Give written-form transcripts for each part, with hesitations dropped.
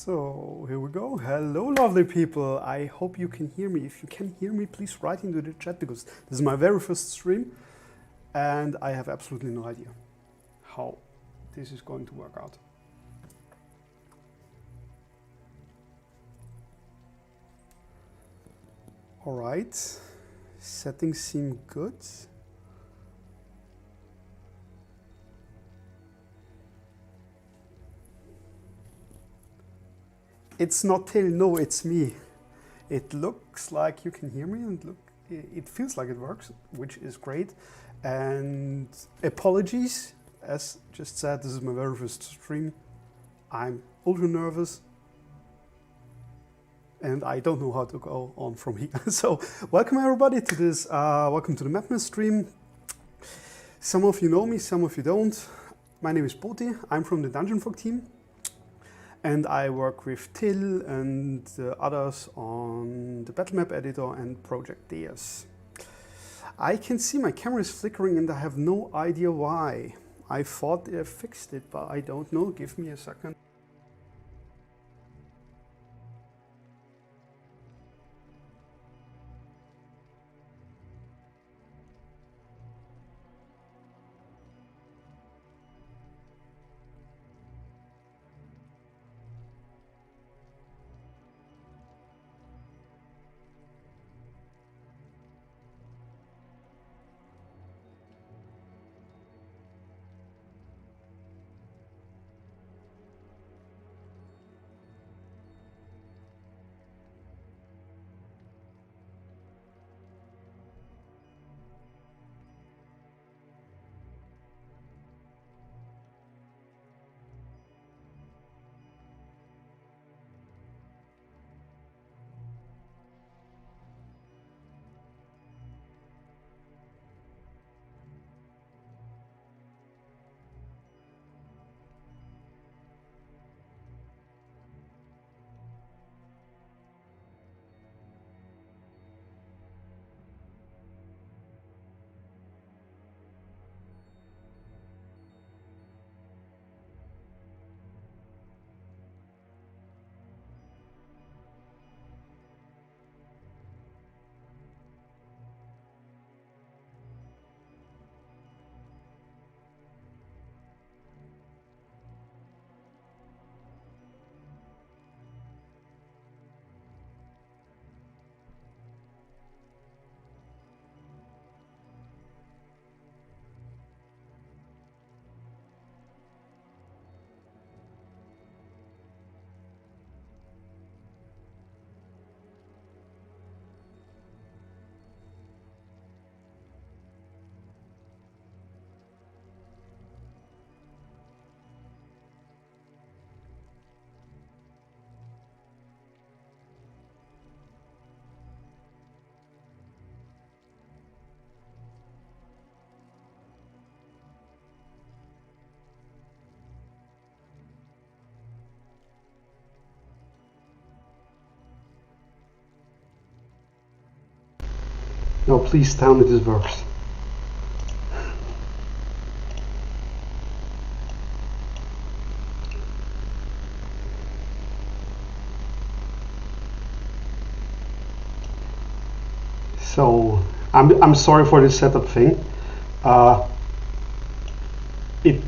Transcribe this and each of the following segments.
So here we go. Hello, lovely people. I hope you can hear me. If you can hear me, please write into the chat because this is my very first stream and I have absolutely no idea how this is going to work out. All right, settings seem good. It's not Till, no, it's me. It looks like you can hear me and it feels like it works, which is great. And apologies, as just said, this is my very first stream. I'm ultra nervous and I don't know how to go on from here. So welcome everybody to this, welcome to the Mapness stream. Some of you know me, some of you don't. My name is Boti, I'm from the DungeonFog team. And I work with Till and others on the Battlemap Editor and Project Deus. I can see my camera is flickering and I have no idea why. I thought I fixed it, but I don't know. Give me a second. Now please tell me this works. So I'm sorry for this setup thing. It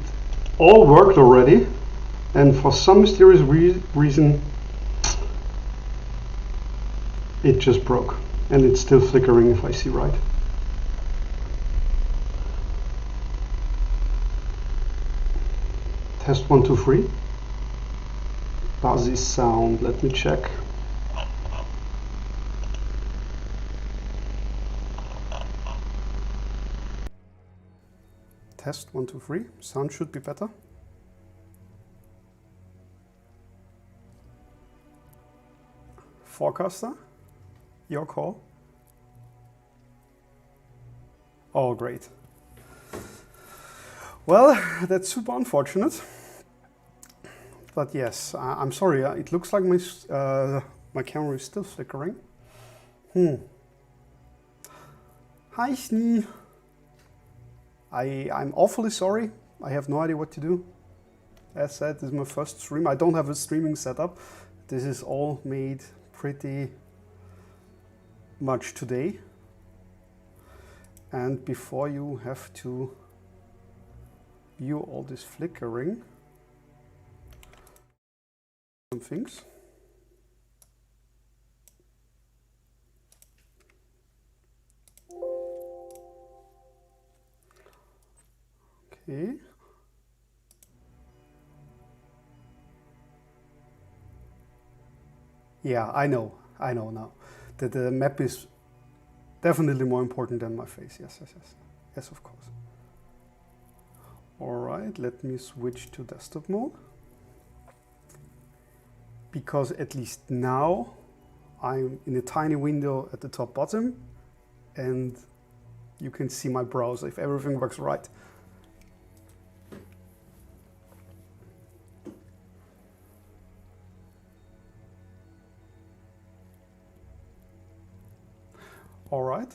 all worked already, and for some mysterious reason it just broke. And it's still flickering if I see right. Test 1, 2, 3. Does this sound? Let me check. Test 1, 2, 3. Sound should be better. Forecaster? Your call. Oh, great. Well, that's super unfortunate. But yes, I'm sorry. It looks like my camera is still flickering. Hi, Snee. I'm awfully sorry. I have no idea what to do. As said, this is my first stream. I don't have a streaming setup. This is all made pretty much today. And before you have to view all this flickering, some things. Okay. Yeah, I know now. The map is definitely more important than my face. Yes. Yes, of course. All right, let me switch to desktop mode. Because at least now I'm in a tiny window at the top bottom and you can see my browser if everything works right. All right,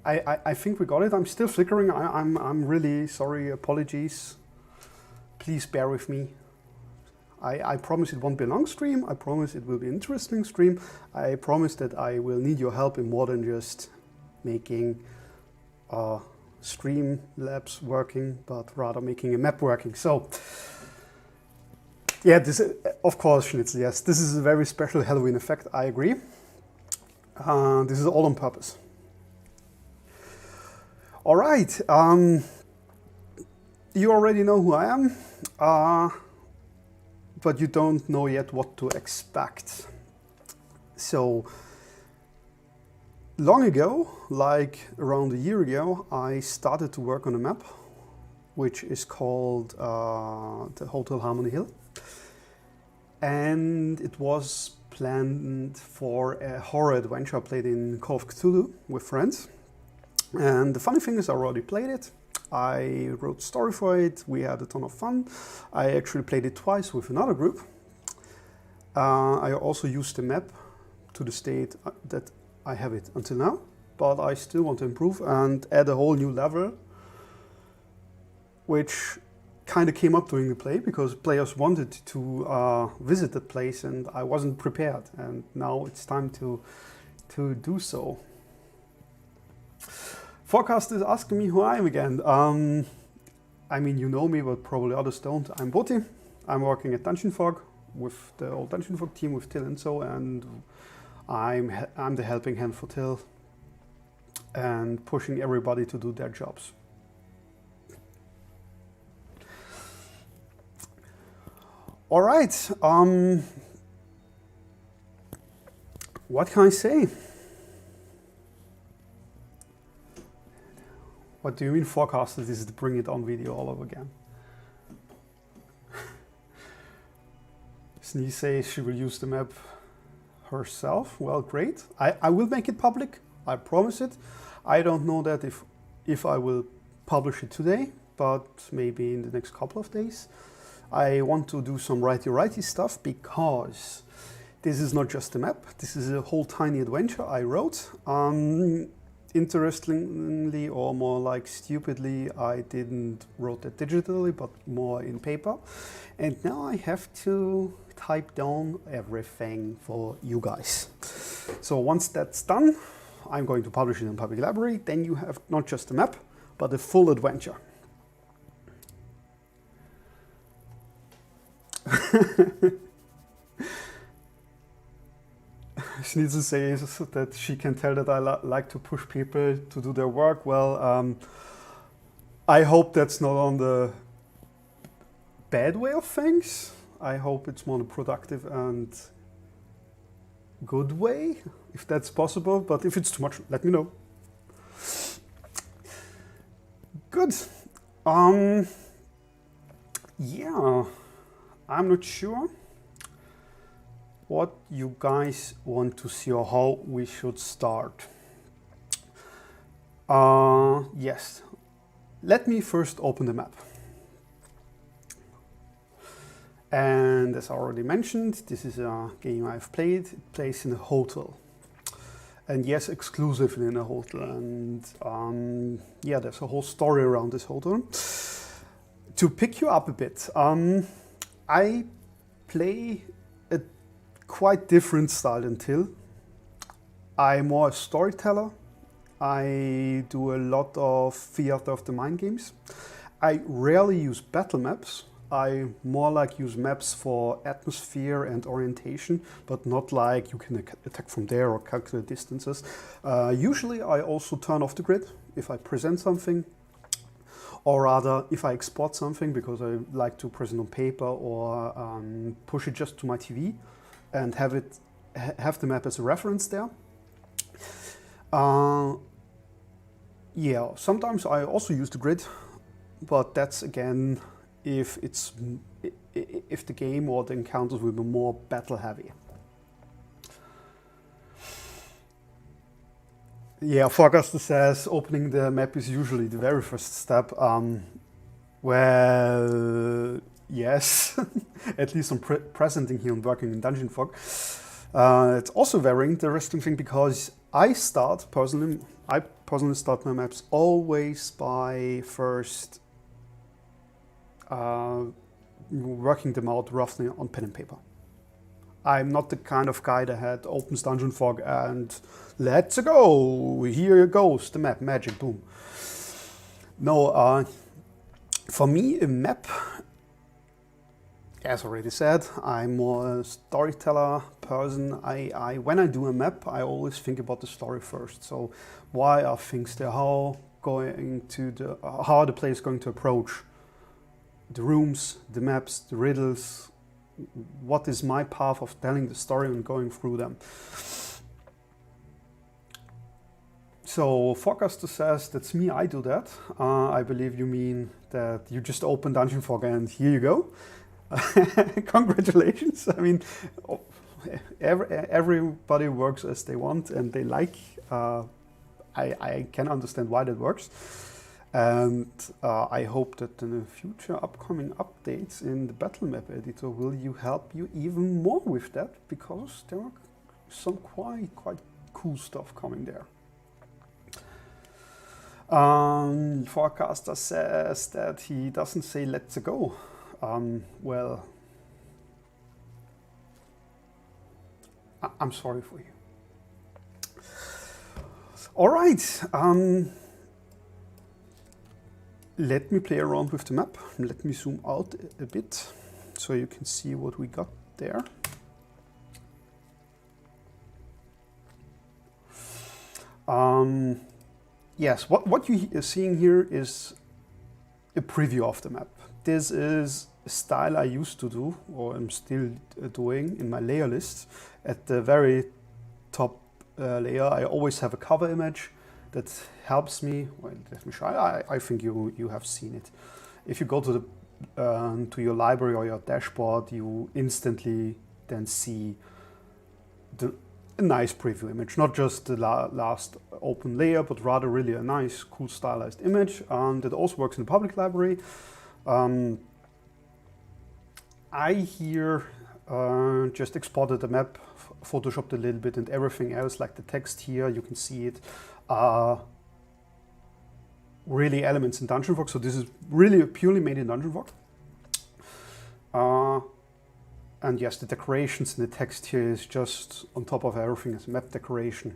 I think we got it. I'm still flickering. I'm really sorry. Apologies. Please bear with me. I promise it won't be a long stream. I promise it will be an interesting stream. I promise that I will need your help in more than just making stream labs working, but rather making a map working. So yeah, this of course, Schnitzel. Yes, this is a very special Halloween effect. I agree. This is all on purpose. All right, you already know who I am, but you don't know yet what to expect. So, long ago, like around a year ago, I started to work on a map, which is called the Hotel Harmony Hill. And it was planned for a horror adventure I played in Call of Cthulhu with friends. And the funny thing is I already played it. I wrote a story for it. We had a ton of fun. I actually played it twice with another group. I also used the map to the state that I have it until now, but I still want to improve and add a whole new level, which kind of came up during the play because players wanted to visit the place and I wasn't prepared, and now it's time to do so. Forecast is asking me who I am again. I mean, you know me, but probably others don't. I'm Boti. I'm working at DungeonFog with the old DungeonFog team with Till and so, and I'm the helping hand for Till and pushing everybody to do their jobs. All right, what can I say? What do you mean forecasted? This is to bring it on video all over again. Sneeze says she will use the map herself. Well, great. I will make it public. I promise it. I don't know that if I will publish it today, but maybe in the next couple of days. I want to do some righty stuff because this is not just a map. This is a whole tiny adventure I wrote. Interestingly, or more like stupidly, I didn't wrote that digitally, but more in paper. And now I have to type down everything for you guys. So once that's done, I'm going to publish it in public library. Then you have not just a map, but a full adventure. Schnitzel says that she can tell that I like to push people to do their work. Well, I hope that's not on the bad way of things. I hope it's more the productive and good way, if that's possible. But if it's too much, let me know. Good. Yeah, I'm not sure what you guys want to see or how we should start. Yes, let me first open the map. And as I already mentioned, this is a game I've played. It plays in a hotel. And yes, exclusively in a hotel. And yeah, there's a whole story around this hotel. To pick you up a bit, I play a quite different style than Till. I'm more a storyteller. I do a lot of theater of the mind games. I rarely use battle maps. I more like use maps for atmosphere and orientation, but not like you can attack from there or calculate distances. Usually I also turn off the grid if I present something, or rather if I export something, because I like to present on paper or push it just to my TV and have the map as a reference there. Yeah, sometimes I also use the grid, but that's again if the game or the encounters will be more battle heavy. Yeah, Fogaster says opening the map is usually the very first step. Well, yes, at least I'm presenting here and working in DungeonFog. It's also a very interesting thing because I personally start my maps always by first working them out roughly on pen and paper. I'm not the kind of guy that opens DungeonFog and let's go, here goes the map, magic, boom. No, for me a map, as already said, I'm more a storyteller person. When I do a map, I always think about the story first. So why are things there? How are the players going to approach the rooms, the maps, the riddles? What is my path of telling the story and going through them? So Forecaster says, that's me, I do that. I believe you mean that you just open DungeonFog and here you go. Congratulations. I mean, everybody works as they want and they like. I can understand why that works. And I hope that in the future upcoming updates in the Battlemap Editor will help you even more with that, because there are some quite cool stuff coming there. Forecaster says that he doesn't say let's go. Well, I'm sorry for you. All right. Let me play around with the map. Let me zoom out a bit so you can see what we got there. Yes, what you're seeing here is a preview of the map. This is a style I used to do, or I'm still doing in my layer list. At the very top layer, I always have a cover image that helps me. Well, let me try. I think you have seen it. If you go to your library or your dashboard, you instantly then see a nice preview image, not just the last open layer, but rather really a nice, cool, stylized image. That also works in the public library. I here just exported the map, photoshopped a little bit, and everything else, like the text here, you can see it, really elements in DungeonFog. So this is really purely made in DungeonFog. And yes, the decorations and the text here is just on top of everything as a map decoration.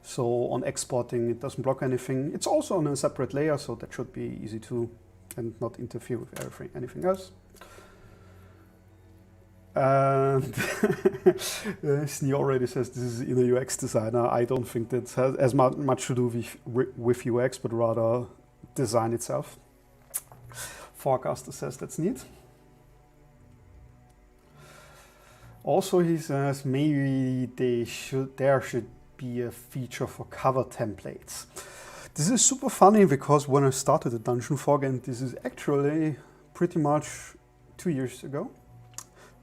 So on exporting, it doesn't block anything. It's also on a separate layer, so that should be easy to and not interfere with anything else. And Snee already says this is in a UX designer. I don't think that has as much to do with UX, but rather design itself. Forecaster says that's neat. Also, he says maybe there should be a feature for cover templates. This is super funny because when I started at DungeonFog, and this is actually pretty much 2 years ago,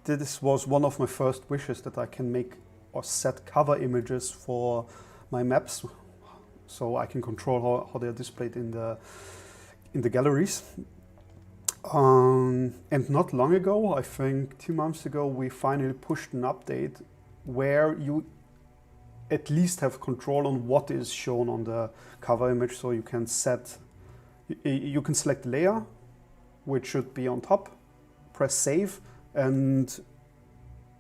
this was one of my first wishes, that I can make or set cover images for my maps, so I can control how they are displayed in the galleries. And not long ago, I think 2 months ago, we finally pushed an update where you at least have control on what is shown on the cover image. So you can select the layer, which should be on top, press save, and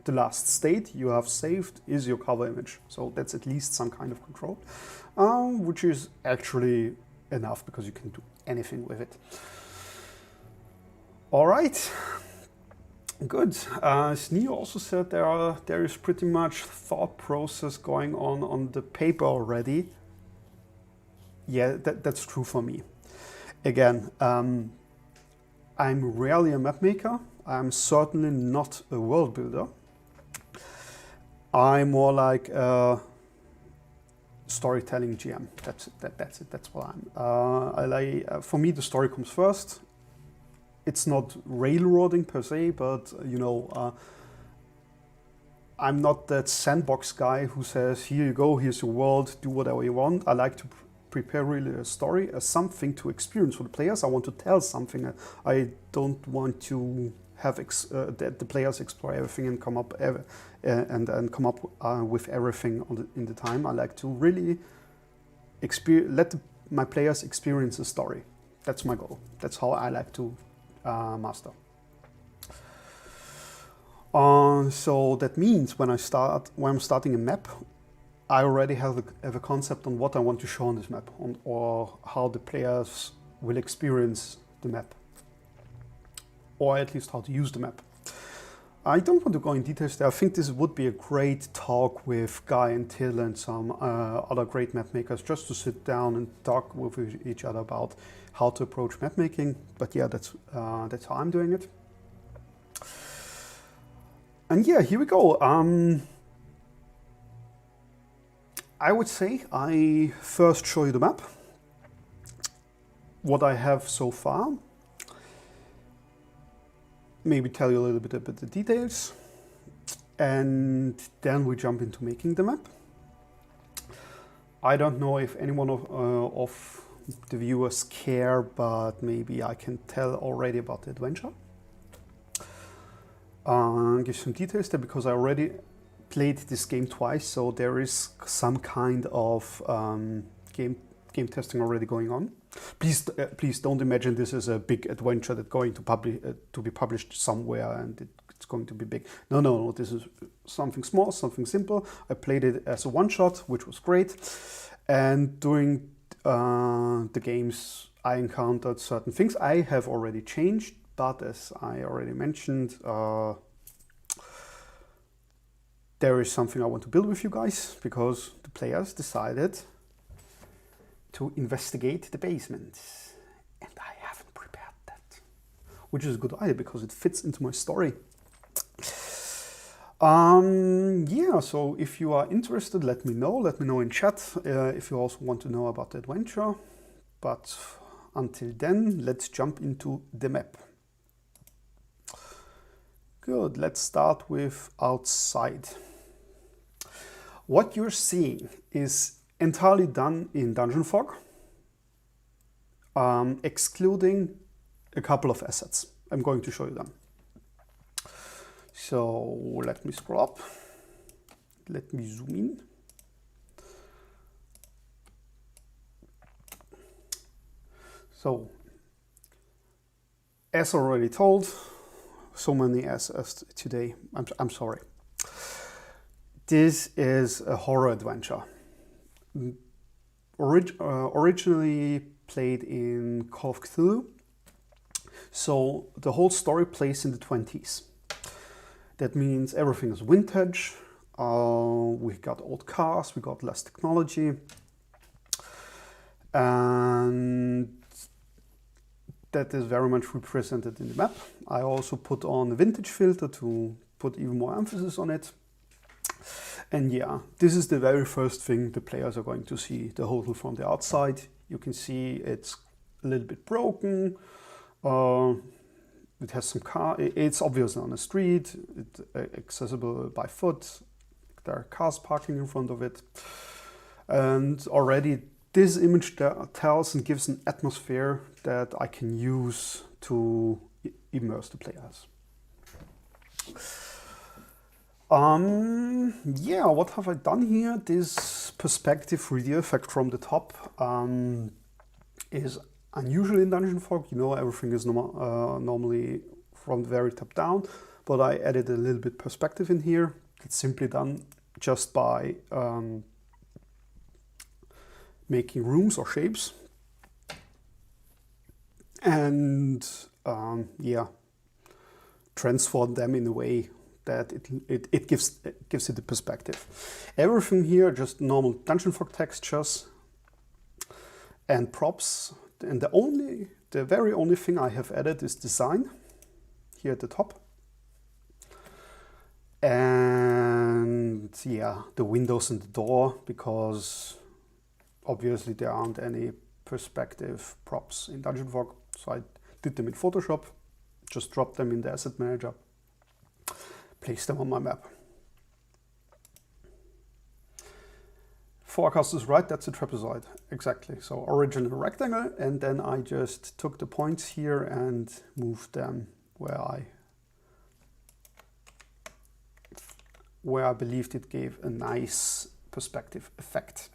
the last state you have saved is your cover image. So that's at least some kind of control, which is actually enough because you can do anything with it. All right, good. Sneo also said there is pretty much thought process going on the paper already. Yeah, that's true for me. Again, I'm rarely a map maker. I'm certainly not a world builder. I'm more like a storytelling GM. That's it. That's what I'm. For me, the story comes first. It's not railroading per se, but you know, I'm not that sandbox guy who says, "Here you go. Here's your world. Do whatever you want." I like to prepare really a story as something to experience for the players. I want to tell something. I don't want to have that the players explore everything and come up come up with everything in the time. I like to really let my players experience the story. That's my goal. That's how I like to master. So that means when I'm starting a map, I already have a concept on what I want to show on this map, or how the players will experience the map, or at least how to use the map. I don't want to go in details there. I think this would be a great talk with Guy and Till and some other great map makers, just to sit down and talk with each other about how to approach map making. But yeah, that's how I'm doing it. And yeah, here we go. I would say I first show you the map, what I have so far, maybe tell you a little bit about the details, and then we jump into making the map. I don't know if anyone of the viewers care, but maybe I can tell already about the adventure. Give some details there because I already played this game twice, so there is some kind of game testing already going on. Please don't imagine this is a big adventure that's going to be published somewhere and it's going to be big. No. This is something small, something simple. I played it as a one-shot, which was great. And during the games, I encountered certain things I have already changed, but as I already mentioned, there is something I want to build with you guys because the players decided to investigate the basement, and I haven't prepared that, which is a good idea because it fits into my story. Yeah, so if you are interested, let me know in chat if you also want to know about the adventure. But until then, let's jump into the map. Good, let's start with outside. What you're seeing is entirely done in DungeonFog, excluding a couple of assets. I'm going to show you them. So let me scroll up. Let me zoom in. So, as already told, so many assets today. I'm sorry. This is a horror adventure. Originally played in Call of Cthulhu. So the whole story plays in the 20s. That means everything is vintage. We got old cars, we got less technology. And that is very much represented in the map. I also put on a vintage filter to put even more emphasis on it. And yeah, this is the very first thing the players are going to see, the hotel from the outside. You can see it's a little bit broken. It has some car. It's obviously on the street. It's accessible by foot. There are cars parking in front of it. And already this image tells and gives an atmosphere that I can use to immerse the players. Yeah, what have I done here? This perspective 3D effect from the top is unusual in DungeonFog. You know, everything is normally from the very top down, but I added a little bit perspective in here. It's simply done just by making rooms or shapes and yeah, transform them in a way that it gives it the perspective. Everything here just normal DungeonFog textures and props, and the very only thing I have added is design here at the top. And yeah, the windows and the door, because obviously there aren't any perspective props in DungeonFog, so I did them in Photoshop, just dropped them in the asset manager, placed them on my map. Forecast is right, that's a trapezoid, exactly. So original rectangle, and then I just took the points here and moved them where I believed it gave a nice perspective effect.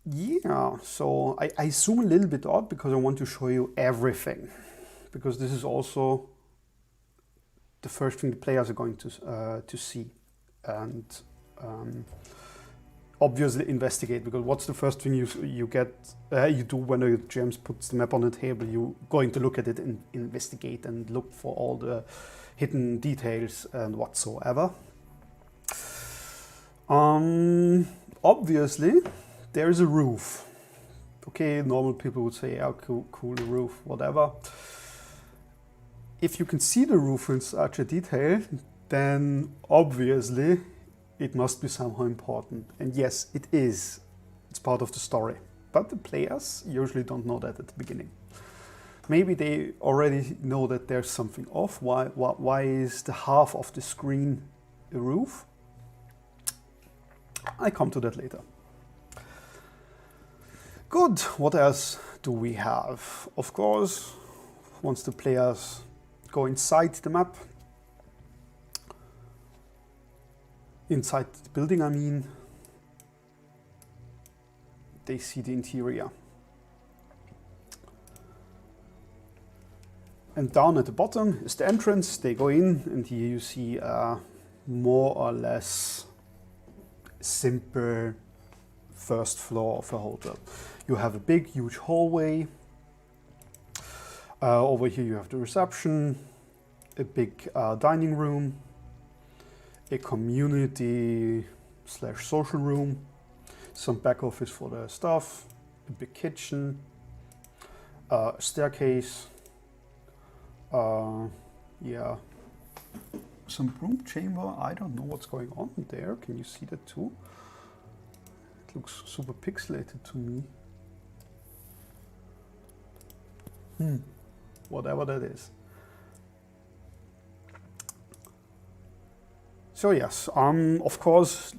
Yeah, so I zoom a little bit out because I want to show you everything, because this is also the first thing the players are going to see, and obviously investigate, because what's the first thing you do when a GM puts the map on the table? You're going to look at it and investigate and look for all the hidden details and whatsoever. Obviously, there is a roof. Okay, normal people would say, "Oh, cool roof, whatever." If you can see the roof in such a detail, then obviously it must be somehow important. And yes, it is. It's part of the story. But the players usually don't know that at the beginning. Maybe they already know that there's something off. Why is the half of the screen a roof? I come to that later. Good, what else do we have? Of course, once the players go inside the map, inside the building I mean, they see the interior. And down at the bottom is the entrance, they go in, and here you see a more or less simple first floor of a hotel. You have a big, huge hallway. Over here you have the reception, a big dining room, a community/social room, some back office for the staff, a big kitchen, a staircase, yeah, some broom chamber. I don't know what's going on there. Can you see that too? It looks super pixelated to me. Whatever that is. So yes, of course,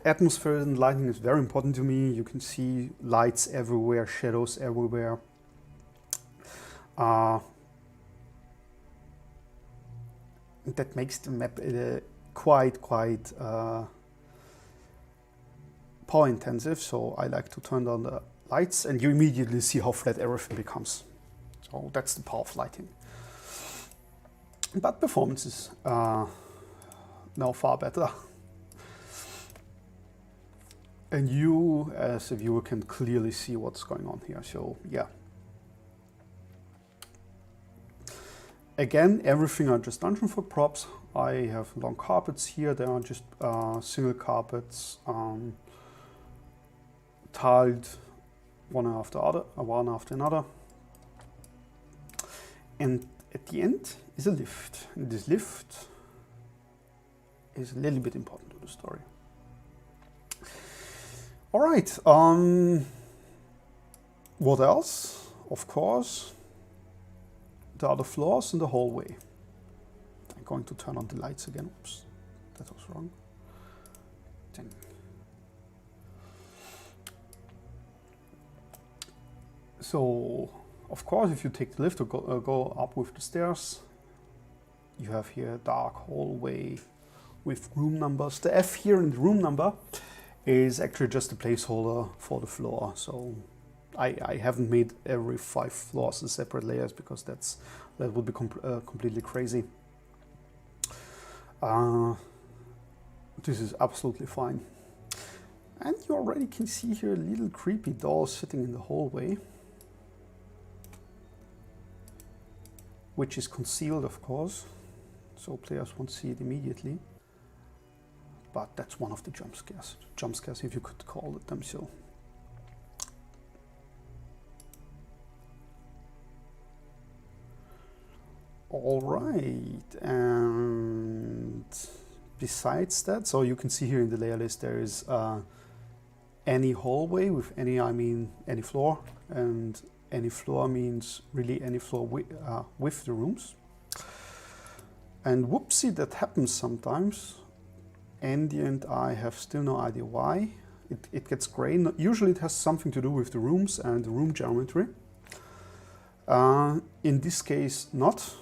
atmosphere and lighting is very important to me. You can see lights everywhere, shadows everywhere. That makes the map quite power intensive, so I like to turn down the lights, and you immediately see how flat everything becomes. So that's the power of lighting. But performance is now far better. And you, as a viewer, can clearly see what's going on here. So yeah. Again, everything are just DungeonFog props. I have long carpets here. They are just single carpets, tiled one after another. And at the end is a lift. And this lift is a little bit important to the story. All right. What else? Of course, the other floors in the hallway. I'm going to turn on the lights again. Oops, that was wrong. Then. So, of course, if you take the lift or go up with the stairs, you have here a dark hallway with room numbers. The F here in the room number is actually just a placeholder for the floor. So I haven't made every 5 floors as separate layers because that would be completely crazy. This is absolutely fine. And you already can see here a little creepy doll sitting in the hallway, which is concealed, of course, so players won't see it immediately. But that's one of the jump scares, if you could call it them so. All right, and besides that, so you can see here in the layer list there is any hallway with any, I mean any floor, and any floor means really any floor with the rooms. And whoopsie, that happens sometimes. In the end, I have still no idea why. It gets gray. Usually it has something to do with the rooms and the room geometry. In this case, not.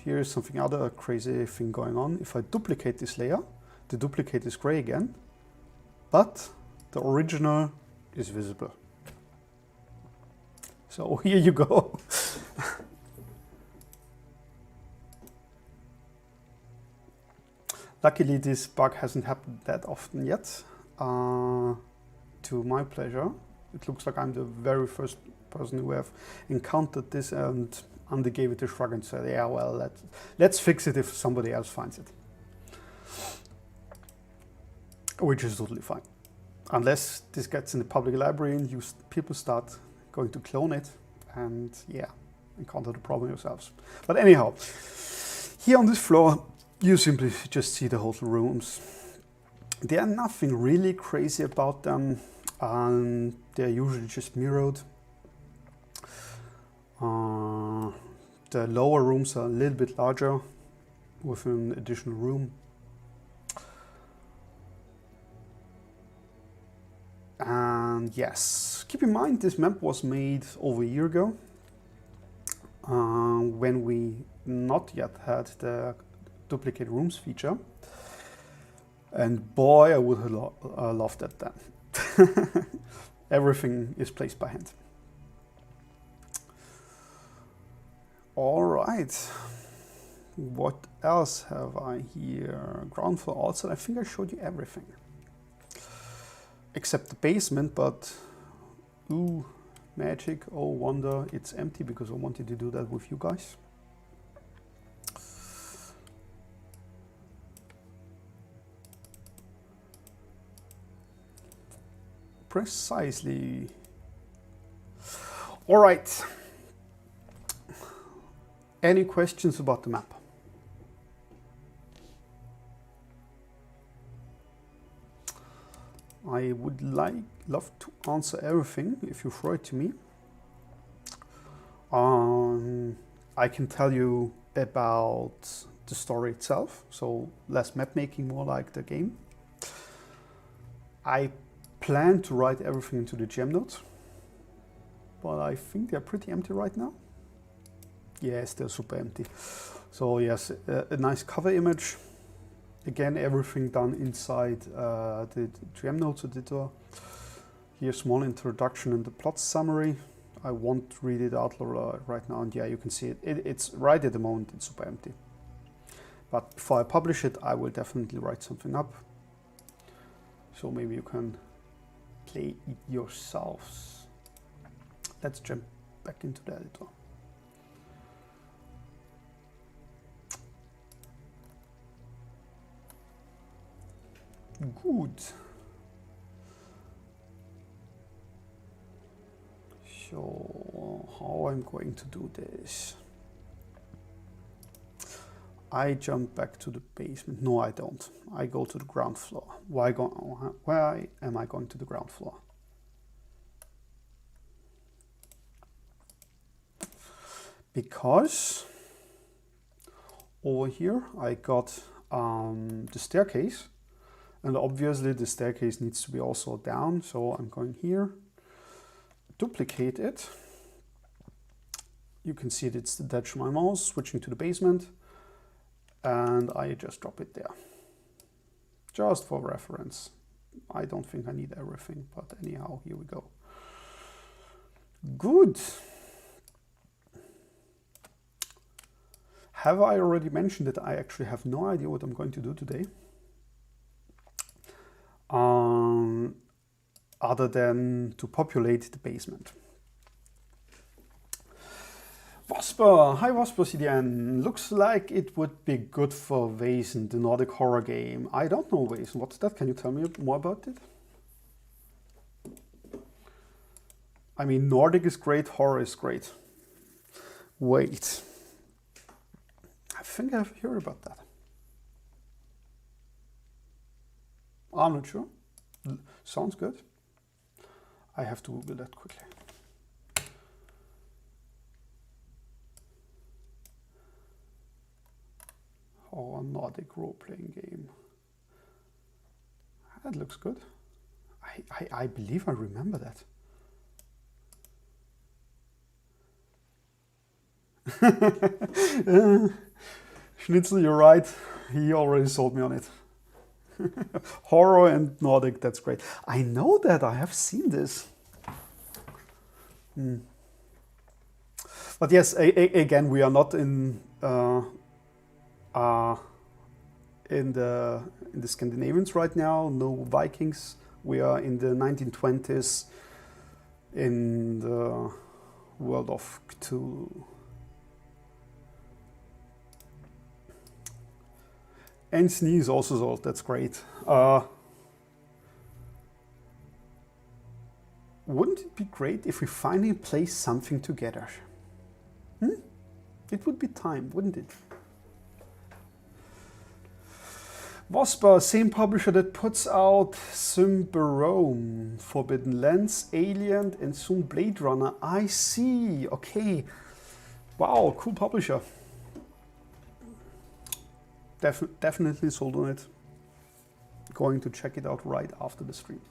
Here is something other crazy thing going on. If I duplicate this layer, the duplicate is gray again, but the original is visible. So here you go. Luckily, this bug hasn't happened that often yet, to my pleasure. It looks like I'm the very first person who have encountered this, and Andy gave it a shrug and said, yeah, well, let's fix it if somebody else finds it. Which is totally fine. Unless this gets in the public library and people start going to clone it, and yeah, encounter the problem yourselves. But anyhow, here on this floor, you simply just see the whole rooms. There are nothing really crazy about them, and they're usually just mirrored. The lower rooms are a little bit larger with an additional room. And yes, keep in mind this map was made over a year ago, when we not yet had the duplicate rooms feature. And boy, I would have loved that then. Everything is placed by hand. All right, what else have I here? Ground floor also, I think I showed you everything. Except the basement, but ooh, magic, oh wonder, it's empty because I wanted to do that with you guys. Precisely. All right. Any questions about the map? I would love to answer everything if you throw it to me. I can tell you about the story itself, so less map making, more like the game. I plan to write everything into the gem notes, but I think they're pretty empty right now. Yes, they're super empty. So yes, a nice cover image. Again, everything done inside the gem notes editor. Here, small introduction and the plot summary. I won't read it out right now, and yeah, you can see it. It's right at the moment, it's super empty. But before I publish it, I will definitely write something up. So maybe you can play it yourselves. Let's jump back into the editor. Good. So how I'm going to do this? I jump back to the basement. No, I don't. I go to the ground floor. Why am I going to the ground floor? Because over here I got the staircase, and obviously the staircase needs to be also down. So I'm going here, duplicate it. You can see it's detached my mouse, switching to the basement, and I just drop it there. Just for reference. I don't think I need everything, but anyhow, here we go. Good. Have I already mentioned that I actually have no idea what I'm going to do today? Other than to populate the basement. Vosper, hi Vosper CDN. Looks like it would be good for Vaesen, the Nordic horror game. I don't know Vaesen. What's that? Can you tell me more about it? I mean, Nordic is great, horror is great. Wait. I think I've heard about that. I'm not sure. Sounds good. I have to Google that quickly. Or a Nordic role-playing game. That looks good. I believe I remember that. Schnitzel, you're right. He already sold me on it. Horror and Nordic, that's great. I know that, I have seen this. But yes, again, we are not in the Scandinavians right now, no Vikings. We are in the 1920s in the world of Cthulhu. And Sneeze also sold, that's great. Wouldn't it be great if we finally play something together? It would be time, wouldn't it? Vosper, same publisher that puts out Symbarome, Forbidden Lands, Alien, and soon Blade Runner. I see, okay. Wow, cool publisher. Definitely sold on it. Going to check it out right after the stream.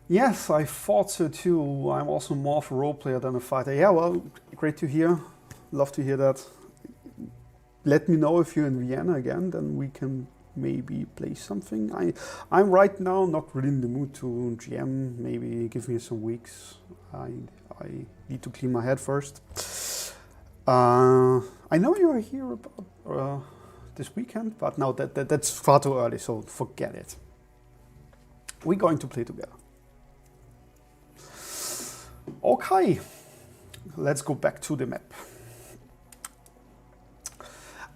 Yes, I thought so too. I'm also more of a role player than a fighter. Yeah, well, great to hear. Love to hear that. Let me know if you're in Vienna again, then we can maybe play something. I'm right now not really in the mood to GM. Maybe give me some weeks. I need to clean my head first. I know you are here about this weekend, but no, that's far too early, so forget it. We're going to play together. Okay, let's go back to the map.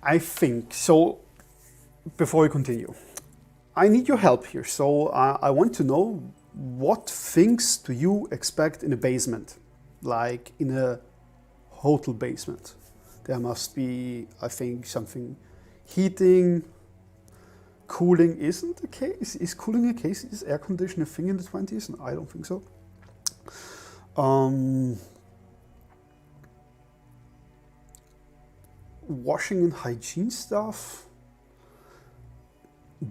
I think, so before we continue, I need your help here. So I want to know, what things do you expect in a basement? Like in a hotel basement. There must be, I think, something heating, cooling isn't the case. Is cooling a case? Is air conditioning a thing in the 20s? I don't think so. Washing and hygiene stuff.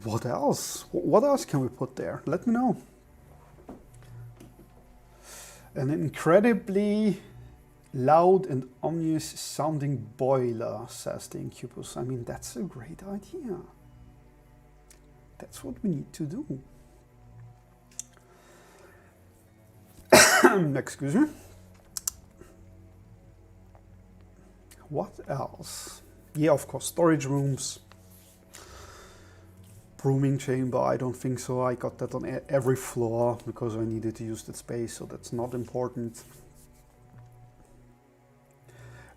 What else? What else can we put there? Let me know. An incredibly loud and ominous sounding boiler, says the Incubus. I mean, that's a great idea. That's what we need to do. Excuse me. What else? Yeah, of course, storage rooms. Brooming chamber, I don't think so. I got that on every floor because I needed to use that space, so that's not important.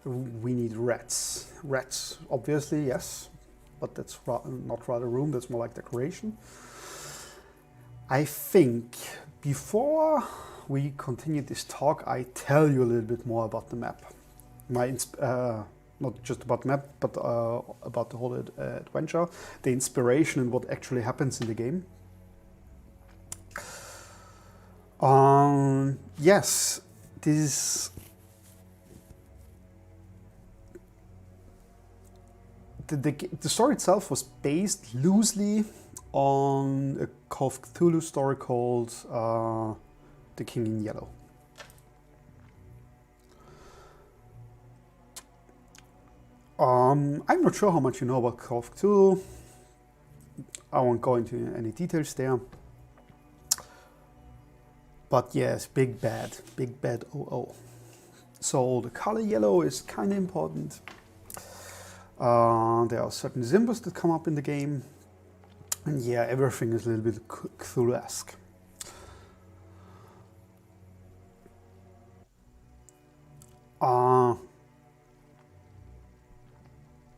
We need rats. Rats, obviously, yes, but that's not rather room, that's more like decoration. I think before we continue this talk, I tell you a little bit more about the map. Not just about the map, but about the whole adventure, the inspiration and what actually happens in the game. Yes, this the story itself was based loosely on a Call of Cthulhu story called The King in Yellow. I'm not sure how much you know about Call of Cthulhu. I won't go into any details there. But yes, big bad OO. So the color yellow is kind of important. There are certain symbols that come up in the game. And yeah, everything is a little bit Cthulhu-esque.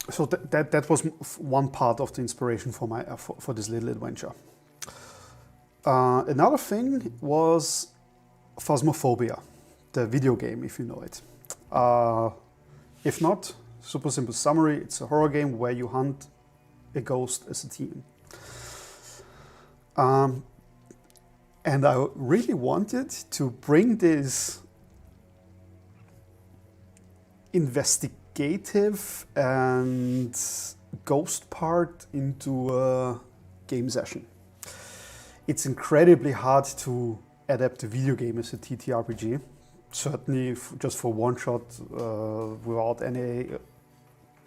So that was one part of the inspiration for my for this little adventure. Another thing was Phasmophobia, the video game, if you know it. If not, super simple summary, it's a horror game where you hunt a ghost as a team. And I really wanted to bring this investigative and ghost part into a game session. It's incredibly hard to adapt a video game as a TTRPG, certainly just for one shot without any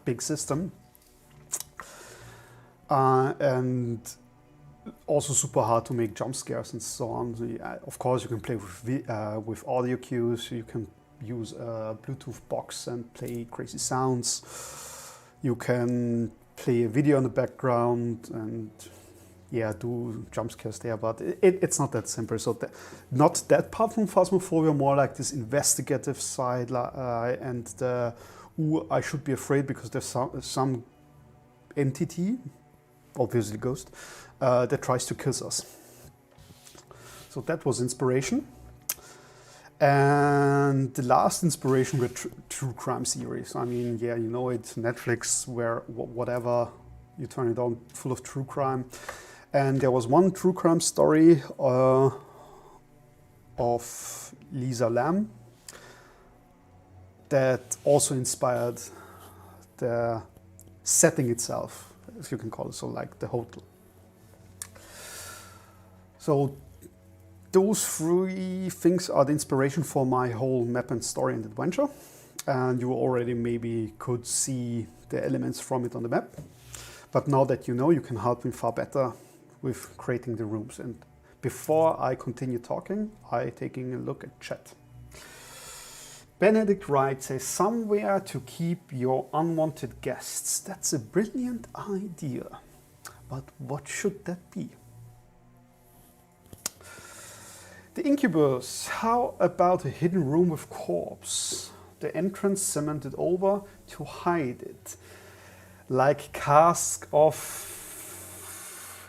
big system. And also super hard to make jump scares and so on. So, of course, you can play with audio cues. You can use a Bluetooth box and play crazy sounds. You can play a video in the background and yeah, do jump scares there, but it's not that simple. So not that part from Phasmophobia, more like this investigative side and the, I should be afraid because there's some entity, obviously ghost, that tries to kill us. So that was inspiration. And the last inspiration were true crime series. I mean, yeah, you know it, Netflix, where whatever you turn it on, full of true crime. And there was one true crime story of Lisa Lam that also inspired the setting itself, if you can call it so, like the hotel. So those three things are the inspiration for my whole map and story and adventure. And you already maybe could see the elements from it on the map. But now that you know, you can help me far better with creating the rooms. And before I continue talking, I'm taking a look at chat. Benedict Wright says, somewhere to keep your unwanted guests. That's a brilliant idea. But what should that be? The Incubus, how about a hidden room with corpse? The entrance cemented over to hide it. Like cask of...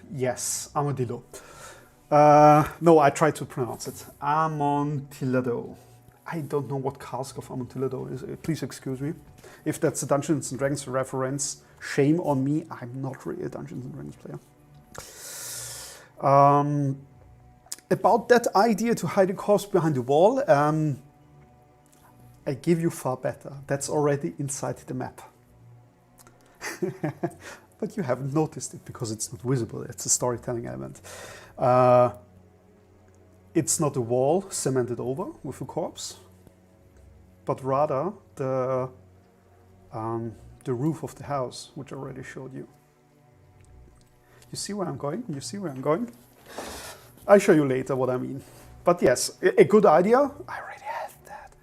Yes, armadillo. No, I tried to pronounce it. Amontillado. I don't know what cask of Amontillado is. Please excuse me. If that's a Dungeons & Dragons reference, shame on me. I'm not really a Dungeons & Dragons player. About that idea to hide a corpse behind the wall, I give you far better. That's already inside the map. But you haven't noticed it because it's not visible. It's a storytelling element. It's not a wall cemented over with a corpse, but rather the roof of the house, which I already showed you. You see where I'm going? You see where I'm going? I'll show you later what I mean. But yes, a good idea. I already have that.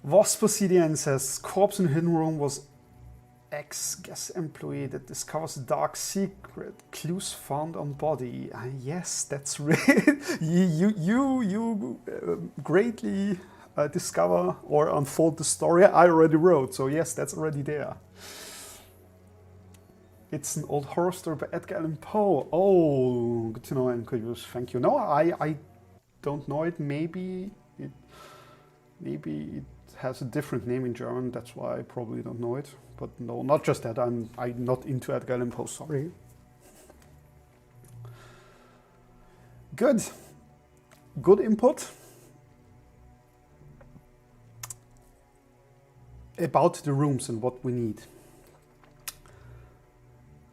Vospocidian says, corpse in hidden room was ex-guest employee that discovers a dark secret. Clues found on body. Yes, that's right. you greatly discover or unfold the story I already wrote. So yes, that's already there. It's an old horror story by Edgar Allan Poe. Oh, good to know and good use. Thank you. No, I don't know it. Maybe it has a different name in German. That's why I probably don't know it. But no, not just that. I'm not into Edgar Allan Poe. Sorry. Good. Good input. About the rooms and what we need.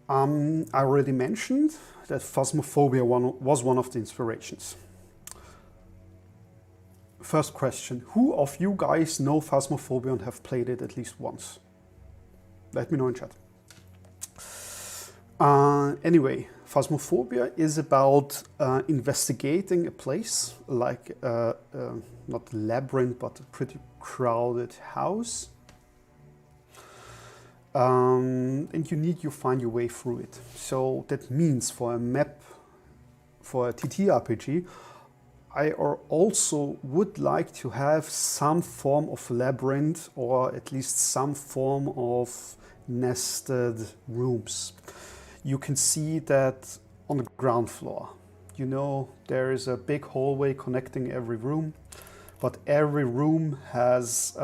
I already mentioned that Phasmophobia was one of the inspirations. First question, who of you guys know Phasmophobia and have played it at least once? Let me know in chat. Anyway, Phasmophobia is about investigating a place, like not a labyrinth, but a pretty crowded house. And you find your way through it. So that means for a map, for a TTRPG, I also would like to have some form of labyrinth, or at least some form of nested rooms. You can see that on the ground floor. You know, there is a big hallway connecting every room, but every room has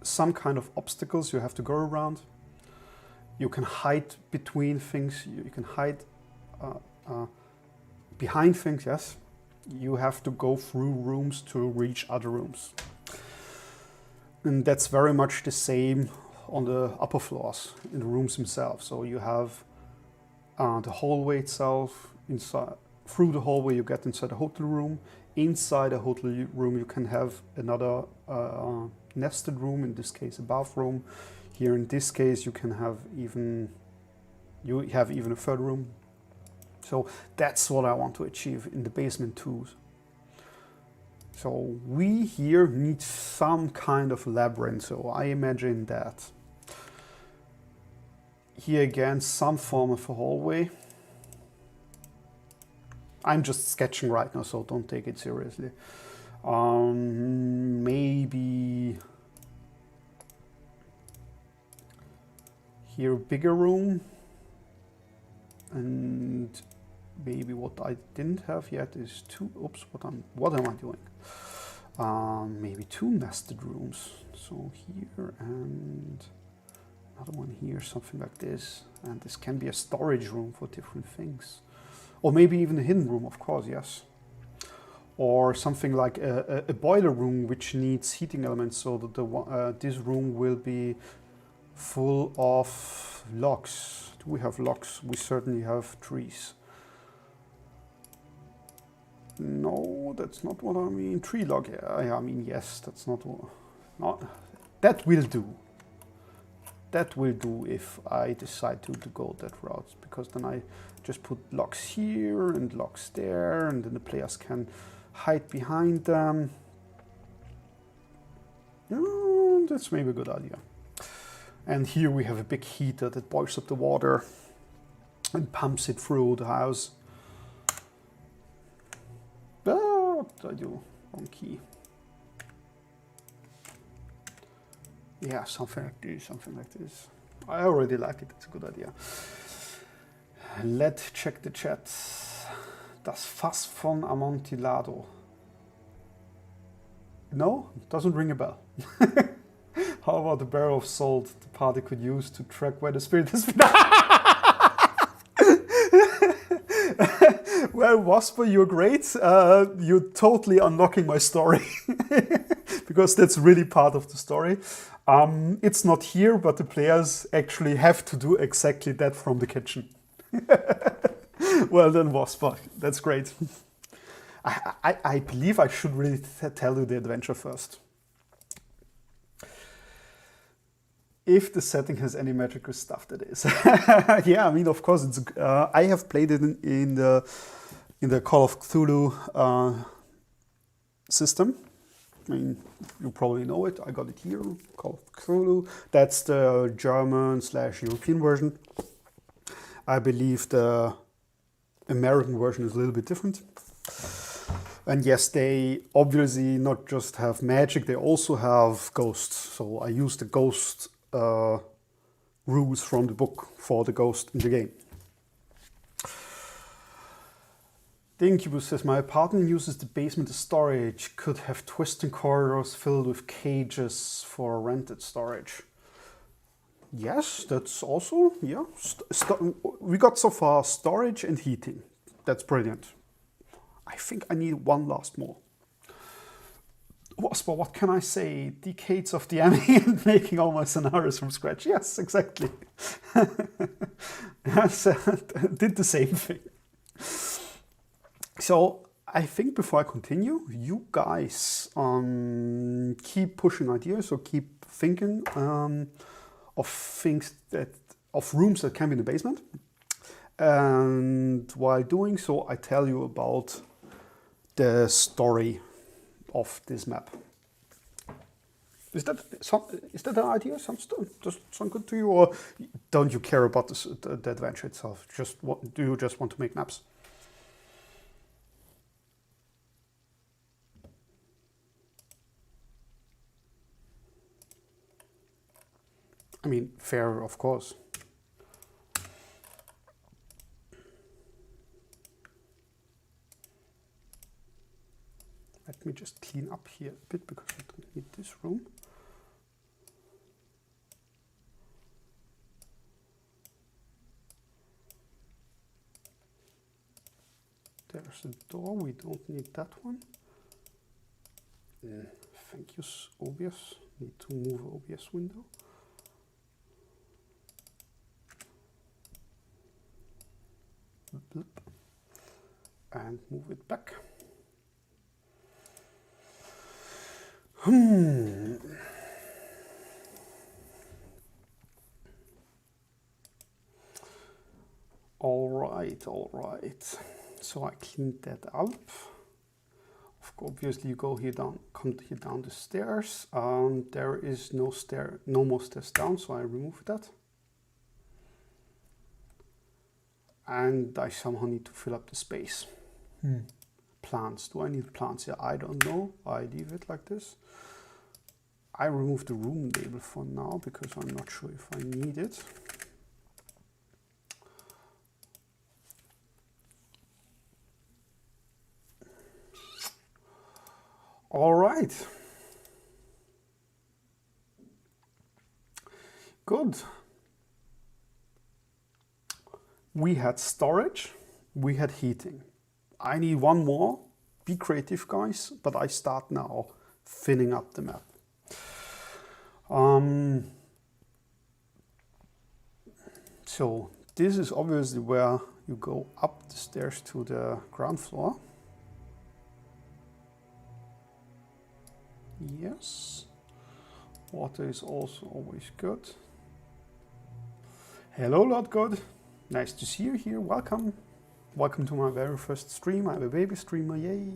some kind of obstacles you have to go around. You can hide between things, you can hide behind things, yes. You have to go through rooms to reach other rooms. And that's very much the same on the upper floors, in the rooms themselves. So you have the hallway itself. Inside, through the hallway you get inside a hotel room. Inside a hotel room you can have another nested room, in this case a bathroom. Here in this case you can have even a third room. So that's what I want to achieve in the basement too. So we here need some kind of labyrinth, so I imagine that. Here again, some form of a hallway. I'm just sketching right now, so don't take it seriously. Maybe here a bigger room, and maybe what I didn't have yet is two. Oops, what am I doing? Maybe two nested rooms. So here and another one here, something like this. And this can be a storage room for different things. Or maybe even a hidden room, of course, yes. Or something like a boiler room which needs heating elements, so that this room will be full of logs. Do we have logs? We certainly have trees. No, that's not what I mean. Tree log, yeah, I mean, yes, that's not that will do. That will do if I decide to go that route, because then I just put logs here and logs there, and then the players can hide behind them. Yeah, that's maybe a good idea. And here we have a big heater that boils up the water and pumps it through the house. What did I do? Wrong key. Yeah, something like this, something like this. I already like it, it's a good idea. Let's check the chat. Das Fass von Amontillado. No, doesn't ring a bell. How about the barrel of salt the party could use to track where the spirit has been? Well, Wasper, you're great. You're totally unlocking my story. Because that's really part of the story. It's not here, but the players actually have to do exactly that from the kitchen. Well done, Wasper. That's great. I believe I should really tell you the adventure first. If the setting has any magical stuff, that is. Yeah, I mean, of course, it's. I have played it in the Call of Cthulhu system. I mean, you probably know it. I got it here, Call of Cthulhu. That's the German/European version. I believe the American version is a little bit different. And yes, they obviously not just have magic, they also have ghosts. So I use the ghost rules from the book for the ghost in the game. The Incubus says, my apartment uses the basement as storage. Could have twisting corridors filled with cages for rented storage. Yes, that's also, yeah. We got so far storage and heating. That's brilliant. I think I need one last more. Wasper, what can I say? Decades of DMing and making all my scenarios from scratch. Yes, exactly. Yes, did the same thing. So I think before I continue, you guys keep pushing ideas or keep thinking of things that of rooms that can be in the basement. And while doing so, I tell you about the story of this map. Is that an idea? Does it sound good to you, or don't you care about the adventure itself? Do you just want to make maps? I mean, fair, of course. Let me just clean up here a bit because I don't need this room. There's a door, we don't need that one. Thank you, OBS. Need to move OBS window. Blip. And move it back. All right. So I cleaned that up. Obviously, you go here down, come here down the stairs. There is no more stairs down, so I remove that. And I somehow need to fill up the space. Plants. Do I need plants here? I don't know. I leave it like this. I remove the room label for now because I'm not sure if I need it. All right. Good. We had storage, we had heating. I need one more. Be creative, guys, but I start now filling up the map. So this is obviously where you go up the stairs to the ground floor. Yes. Water is also always good. Hello, Lord God. Nice to see you here. Welcome. Welcome to my very first stream. I'm a baby streamer. Yay.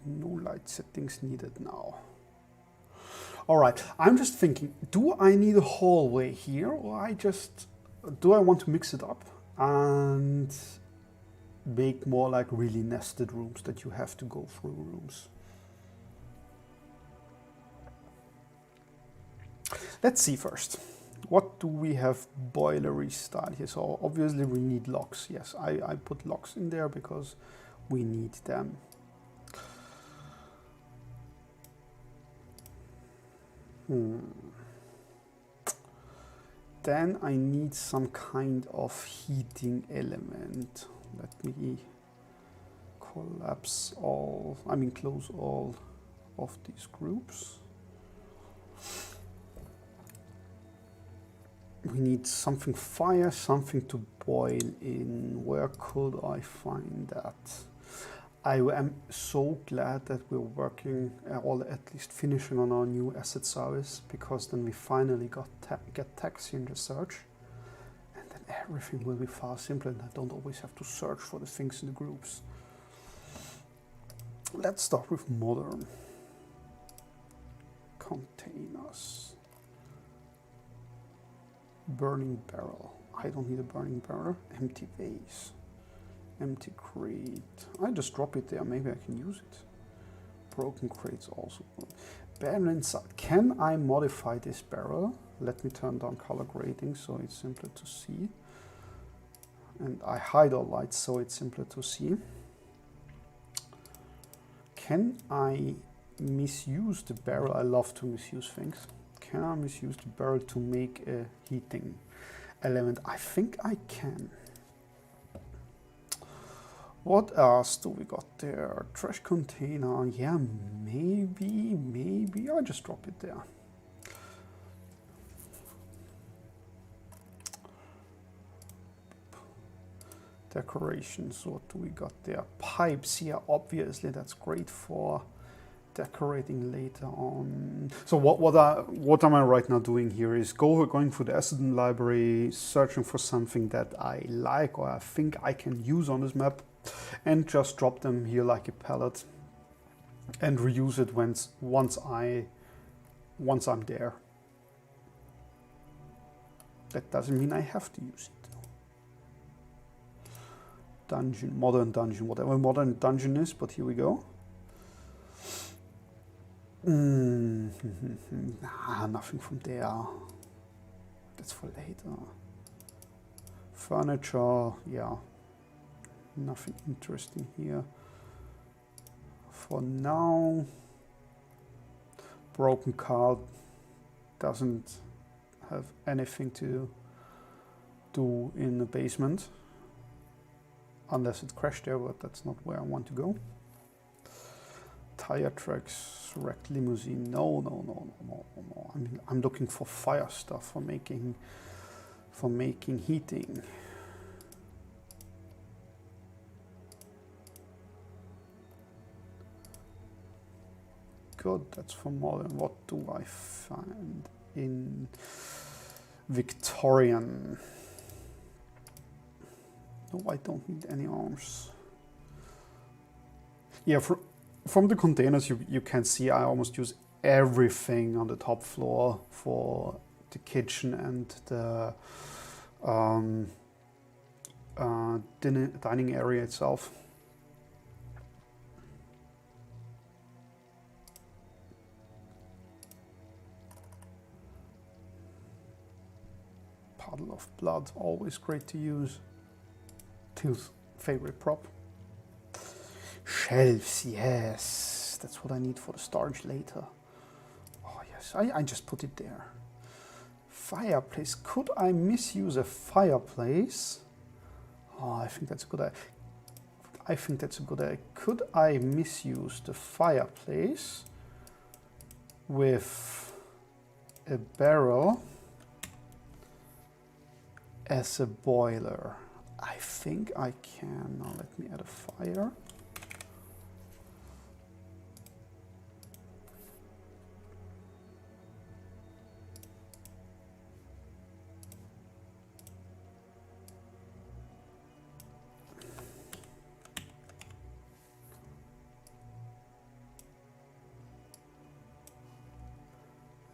No light settings needed now. All right. I'm just thinking, do I need a hallway here, or do I want to mix it up and make more like really nested rooms that you have to go through rooms? Let's see first. What do we have boilery style here? So obviously we need locks. Yes, I put locks in there because we need them. Then I need some kind of heating element. Let me close all of these groups. We need something fire, something to boil in. Where could I find that? I am so glad that we're working, or at least finishing on our new asset service, because then we finally get tags in the search, and then everything will be far simpler and I don't always have to search for the things in the groups. Let's start with modern. Containers. Burning barrel. I don't need a burning barrel. Empty vase. Empty crate. I just drop it there. Maybe I can use it. Broken crates also. Barrel inside. Can I modify this barrel? Let me turn down color grading so it's simpler to see. And I hide all lights so it's simpler to see. Can I misuse the barrel? I love to misuse things. Can I misuse the barrel to make a heating element? I think I can. What else do we got there? Trash container. Yeah, maybe I'll just drop it there. Decorations. What do we got there? Pipes. Yeah, obviously that's great for decorating later on. So what am I right now doing here is going through the asset library, searching for something that I like or I think I can use on this map, and just drop them here like a palette and reuse it once I'm there. That doesn't mean I have to use it. Dungeon, modern dungeon, whatever modern dungeon is, but here we go. Nothing from there. That's for later. Furniture, yeah. Nothing interesting here. For now. Broken card doesn't have anything to do in the basement. Unless it crashed there, but that's not where I want to go. Tire tracks, wrecked limousine. No. I'm looking for fire stuff for making heating. Good, that's for modern. What do I find in Victorian? No, I don't need any arms. Yeah, from the containers you can see I almost use everything on the top floor for the kitchen and the dining area itself. Puddle of blood, always great to use. Till's favorite prop. Shelves, yes, that's what I need for the storage later. Oh yes, I just put it there. Fireplace, could I misuse a fireplace? Oh, I think that's a good idea. I think that's a good idea. Could I misuse the fireplace with a barrel as a boiler? I think I can. Now let me add a fire.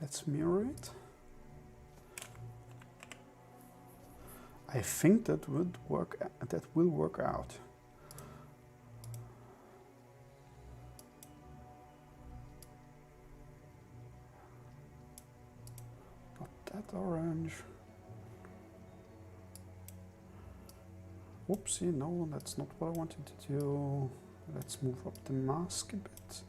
Let's mirror it. I think that would work. That will work out. Not that orange. Whoopsie, no, that's not what I wanted to do. Let's move up the mask a bit.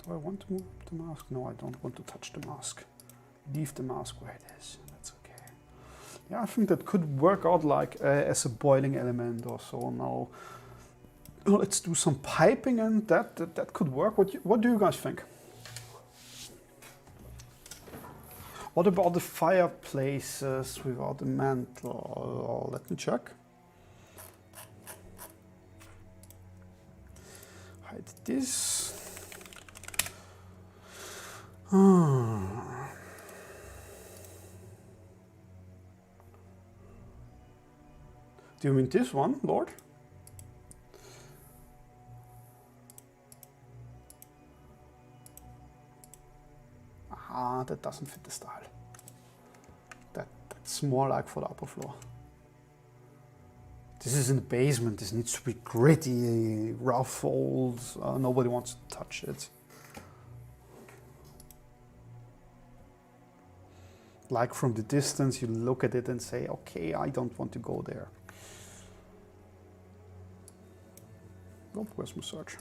Do I want to move up the mask? No, I don't want to touch the mask. Leave the mask where it is. That's okay. Yeah, I think that could work out like as a boiling element or so. Now, let's do some piping, and that could work. What do you guys think? What about the fireplaces without the mantle? Let me check. Hide this. Do you mean this one, Lord? Ah, that doesn't fit the style. That's more like for the upper floor. This is in the basement. This needs to be gritty, rough, old. Nobody wants to touch it. Like from the distance, you look at it and say, okay, I don't want to go there. Oh, where's my search?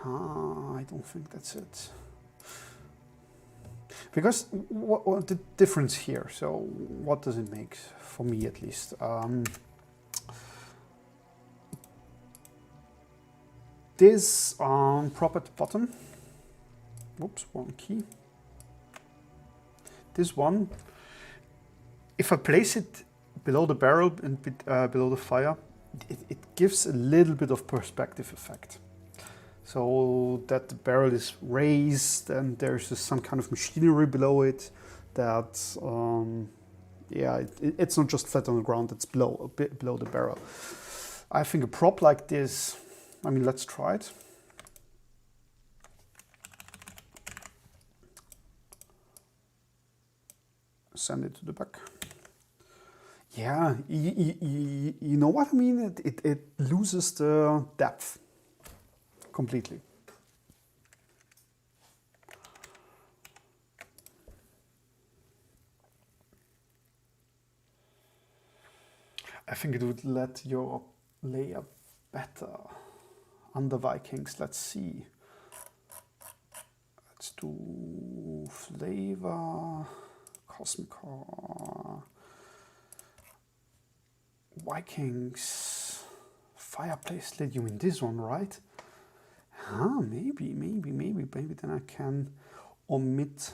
I don't think that's it. Because what the difference here? So what does it make for me at least? This prop at the bottom. Whoops, wrong key. This one if I place it below the barrel and below the fire, it gives a little bit of perspective effect. So that the barrel is raised and there's just some kind of machinery below it that, yeah, it's not just flat on the ground, it's a bit below the barrel. I think a prop like this, I mean, let's try it. Send it to the back. Yeah, you know what I mean? It loses the depth completely. I think it would let your layer better. Under Vikings, let's see. Let's do flavor, cosmic core, Vikings, fireplace lid. You mean this one, right? Huh, maybe then I can omit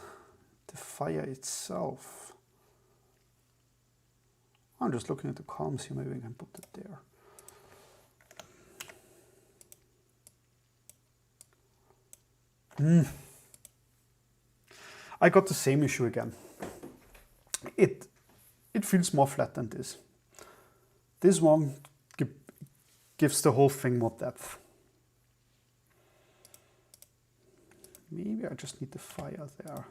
the fire itself. I'm just looking at the columns here, maybe I can put it there. I got the same issue again. It feels more flat than this. This one gives the whole thing more depth. Maybe I just need the fire there.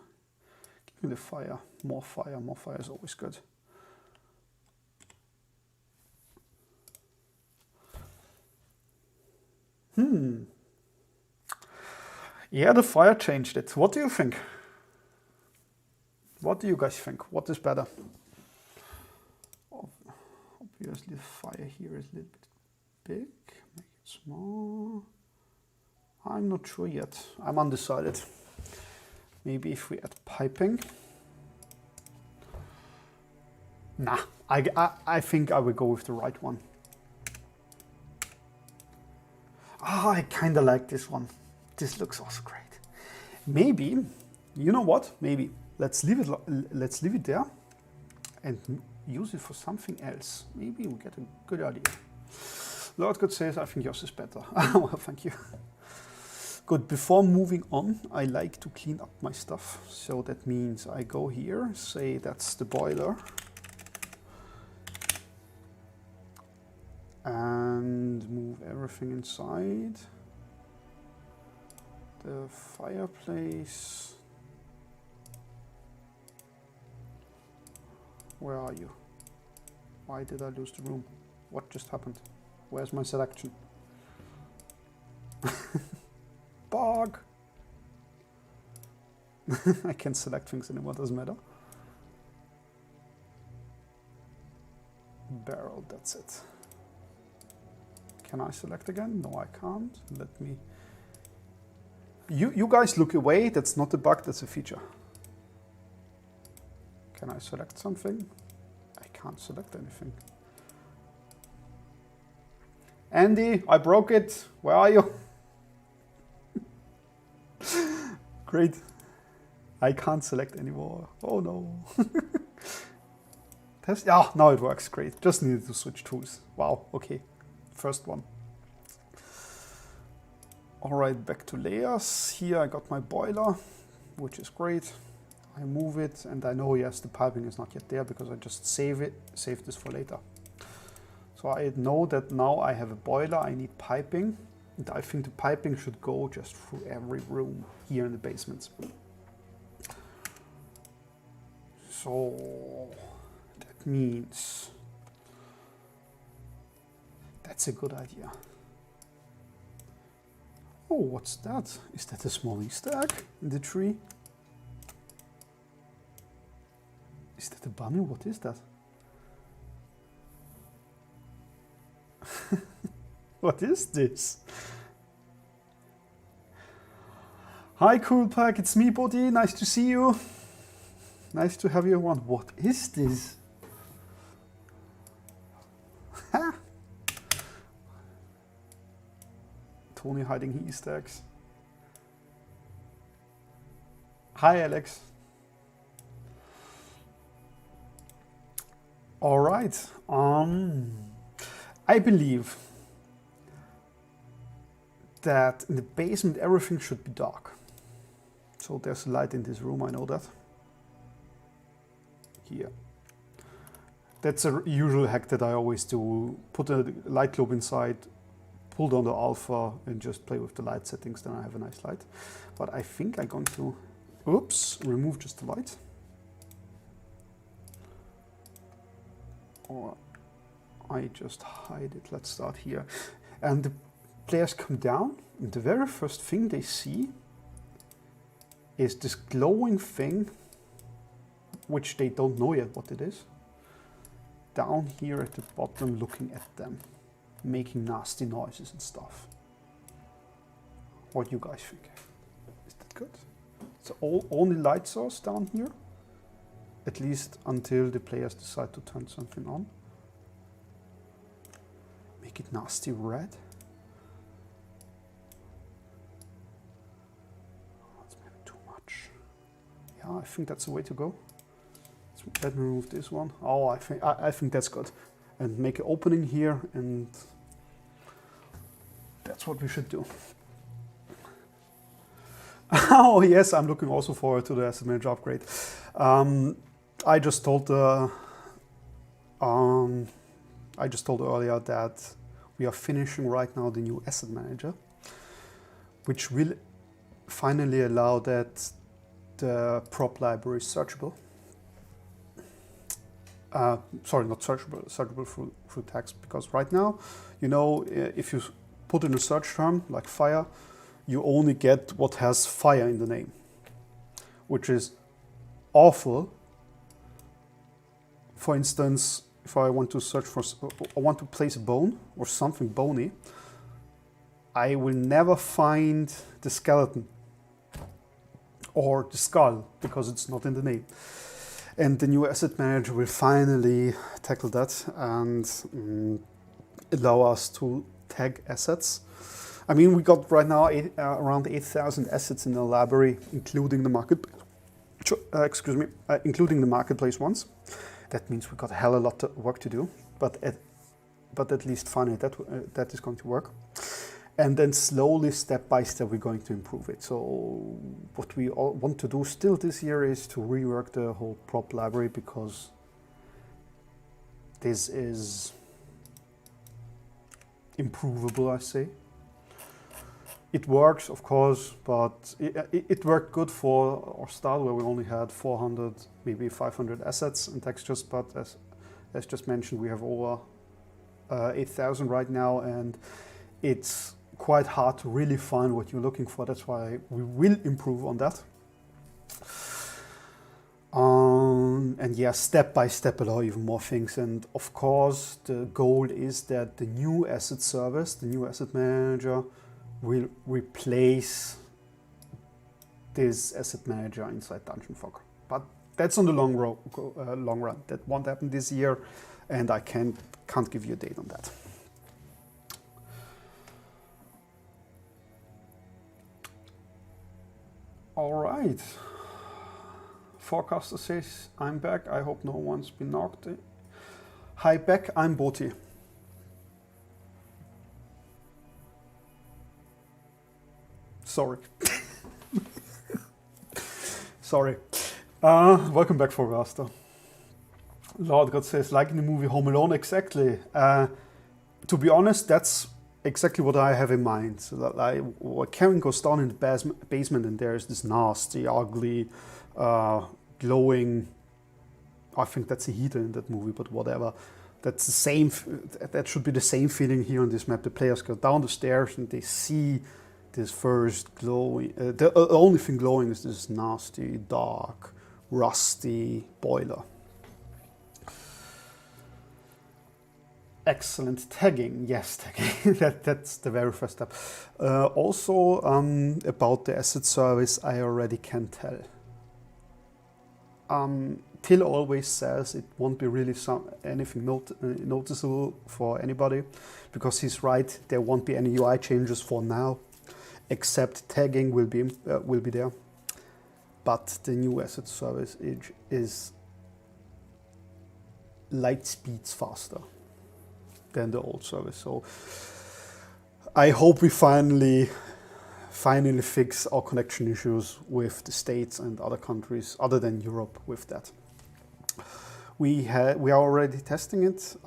Give me the fire. More fire is always good. Yeah, the fire changed it. What do you think? What do you guys think? What is better? Obviously the fire here is a little bit big. Make it small. I'm not sure yet. I'm undecided. Maybe if we add piping. Nah, I think I will go with the right one. Ah, I kind of like this one. This looks also great. Maybe, you know what? Maybe let's leave it there and use it for something else. Maybe we get a good idea. Lord God says, I think yours is better. Well, thank you. Good. Before moving on, I like to clean up my stuff. So that means I go here, say that's the boiler, and move everything inside. The fireplace. Where are you? Why did I lose the room? What just happened? Where's my selection? Bug! I can't select things anymore, doesn't matter. Barrel, that's it. Can I select again? No, I can't. Let me... You guys look away, that's not a bug, that's a feature. Can I select something? I can't select anything. Andy, I broke it. Where are you? Great. I can't select anymore. Oh no. Test. Yeah, now it works. Great. Just needed to switch tools. Wow. Okay. First one. All right, back to layers. Here I got my boiler, which is great. I move it and I know, yes, the piping is not yet there because I just save this for later. So I know that now I have a boiler, I need piping, and I think the piping should go just through every room here in the basement. So that means that's a good idea. Oh, what's that? Is that a small Easter egg in the tree? Is that a bunny? What is that? What is this? Hi, Cool Pack. It's me, Boti. Nice to see you. Nice to have you around. What is this? Tony hiding Easter eggs. Hi, Alex. All right. I believe that in the basement everything should be dark. So there's light in this room, I know that. Here. That's a usual hack that I always do. Put a light globe inside, pull down the alpha and just play with the light settings, then I have a nice light. But I think I'm going to, oops, remove just the light. Or I just hide it. Let's start here. And the players come down, and the very first thing they see is this glowing thing, which they don't know yet what it is, down here at the bottom looking at them, making nasty noises and stuff. What do you guys think? Is that good? It's only light source down here, at least until the players decide to turn something on. Make it nasty red. That's maybe too much. Yeah, I think that's the way to go. Let me remove this one. Oh, I think that's good. And make an opening here, and that's what we should do. Oh yes, I'm looking also forward to the Asset Manager upgrade. I just told earlier that we are finishing right now the new Asset Manager, which will finally allow that the prop library is searchable. Sorry, not searchable, searchable through text, because right now, you know, if you put in a search term like fire, you only get what has fire in the name, which is awful. For instance, if I want to search for, I want to place a bone or something bony, I will never find the skeleton or the skull because it's not in the name. And the new Asset Manager will finally tackle that and allow us to tag assets. I mean, we got right now around 8,000 assets in the library, including the including the marketplace ones. That means we got a hell of a lot of work to do, but at least finally that is going to work. And then slowly, step by step, we're going to improve it. So what we all want to do still this year is to rework the whole prop library, because this is improvable, I say. It works, of course, but it worked good for our start, where we only had 400, maybe 500 assets and textures, but as just mentioned, we have over 8,000 right now, and it's quite hard to really find what you're looking for. That's why we will improve on that. And yeah, step by step allow even more things. And of course, the goal is that the new asset service, the new asset manager, will replace this asset manager inside DungeonFog. But that's on the long run. That won't happen this year, and I can't give you a date on that. All right. Forecaster says, I'm back. I hope no one's been knocked. Hi back, I'm Boti. Sorry. Sorry. Welcome back, Forecaster. Lord God says, like in the movie Home Alone, exactly. To be honest, that's exactly what I have in mind. So that Karen goes down in the basement, and there's this nasty, ugly, glowing, I think that's a heater in that movie, but whatever. That's the same, that should be the same feeling here on this map. The players go down the stairs and they see this first glowing, the only thing glowing is this nasty, dark, rusty boiler. Excellent tagging, yes, tagging. That's the very first step. Also, about the asset service, I already can tell. Till always says it won't be really anything noticeable for anybody, because he's right. There won't be any UI changes for now, except tagging will be there. But the new asset service is light speeds faster than the old service. So I hope we finally fix our connection issues with the States and other countries other than Europe with that. We are already testing it.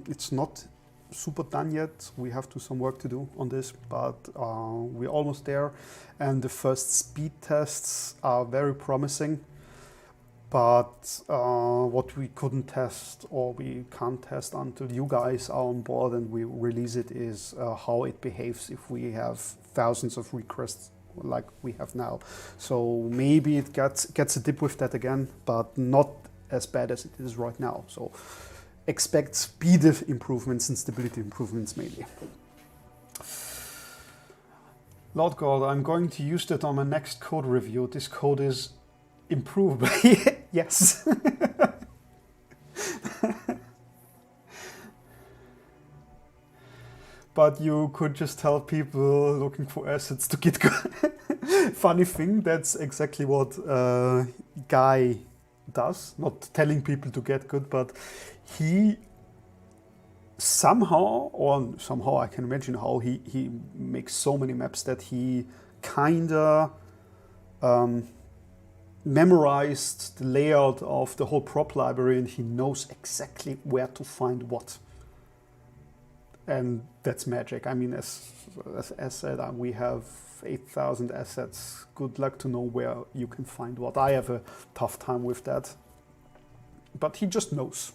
It's not super done yet. We have some work to do on this, but we're almost there. And the first speed tests are very promising. But what we couldn't test, or we can't test until you guys are on board and we release it, is how it behaves if we have thousands of requests like we have now. So maybe it gets a dip with that again, but not as bad as it is right now. So expect speed improvements and stability improvements mainly. Lord God, I'm going to use that on my next code review. This code is improved. Yes. But you could just tell people looking for assets to get good. Funny thing, that's exactly what Guy does. Not telling people to get good, but he somehow I can imagine how he makes so many maps that he kinda memorized the layout of the whole prop library, and he knows exactly where to find what. And that's magic. I mean, as said, we have 8,000 assets. Good luck to know where you can find what. I have a tough time with that. But he just knows.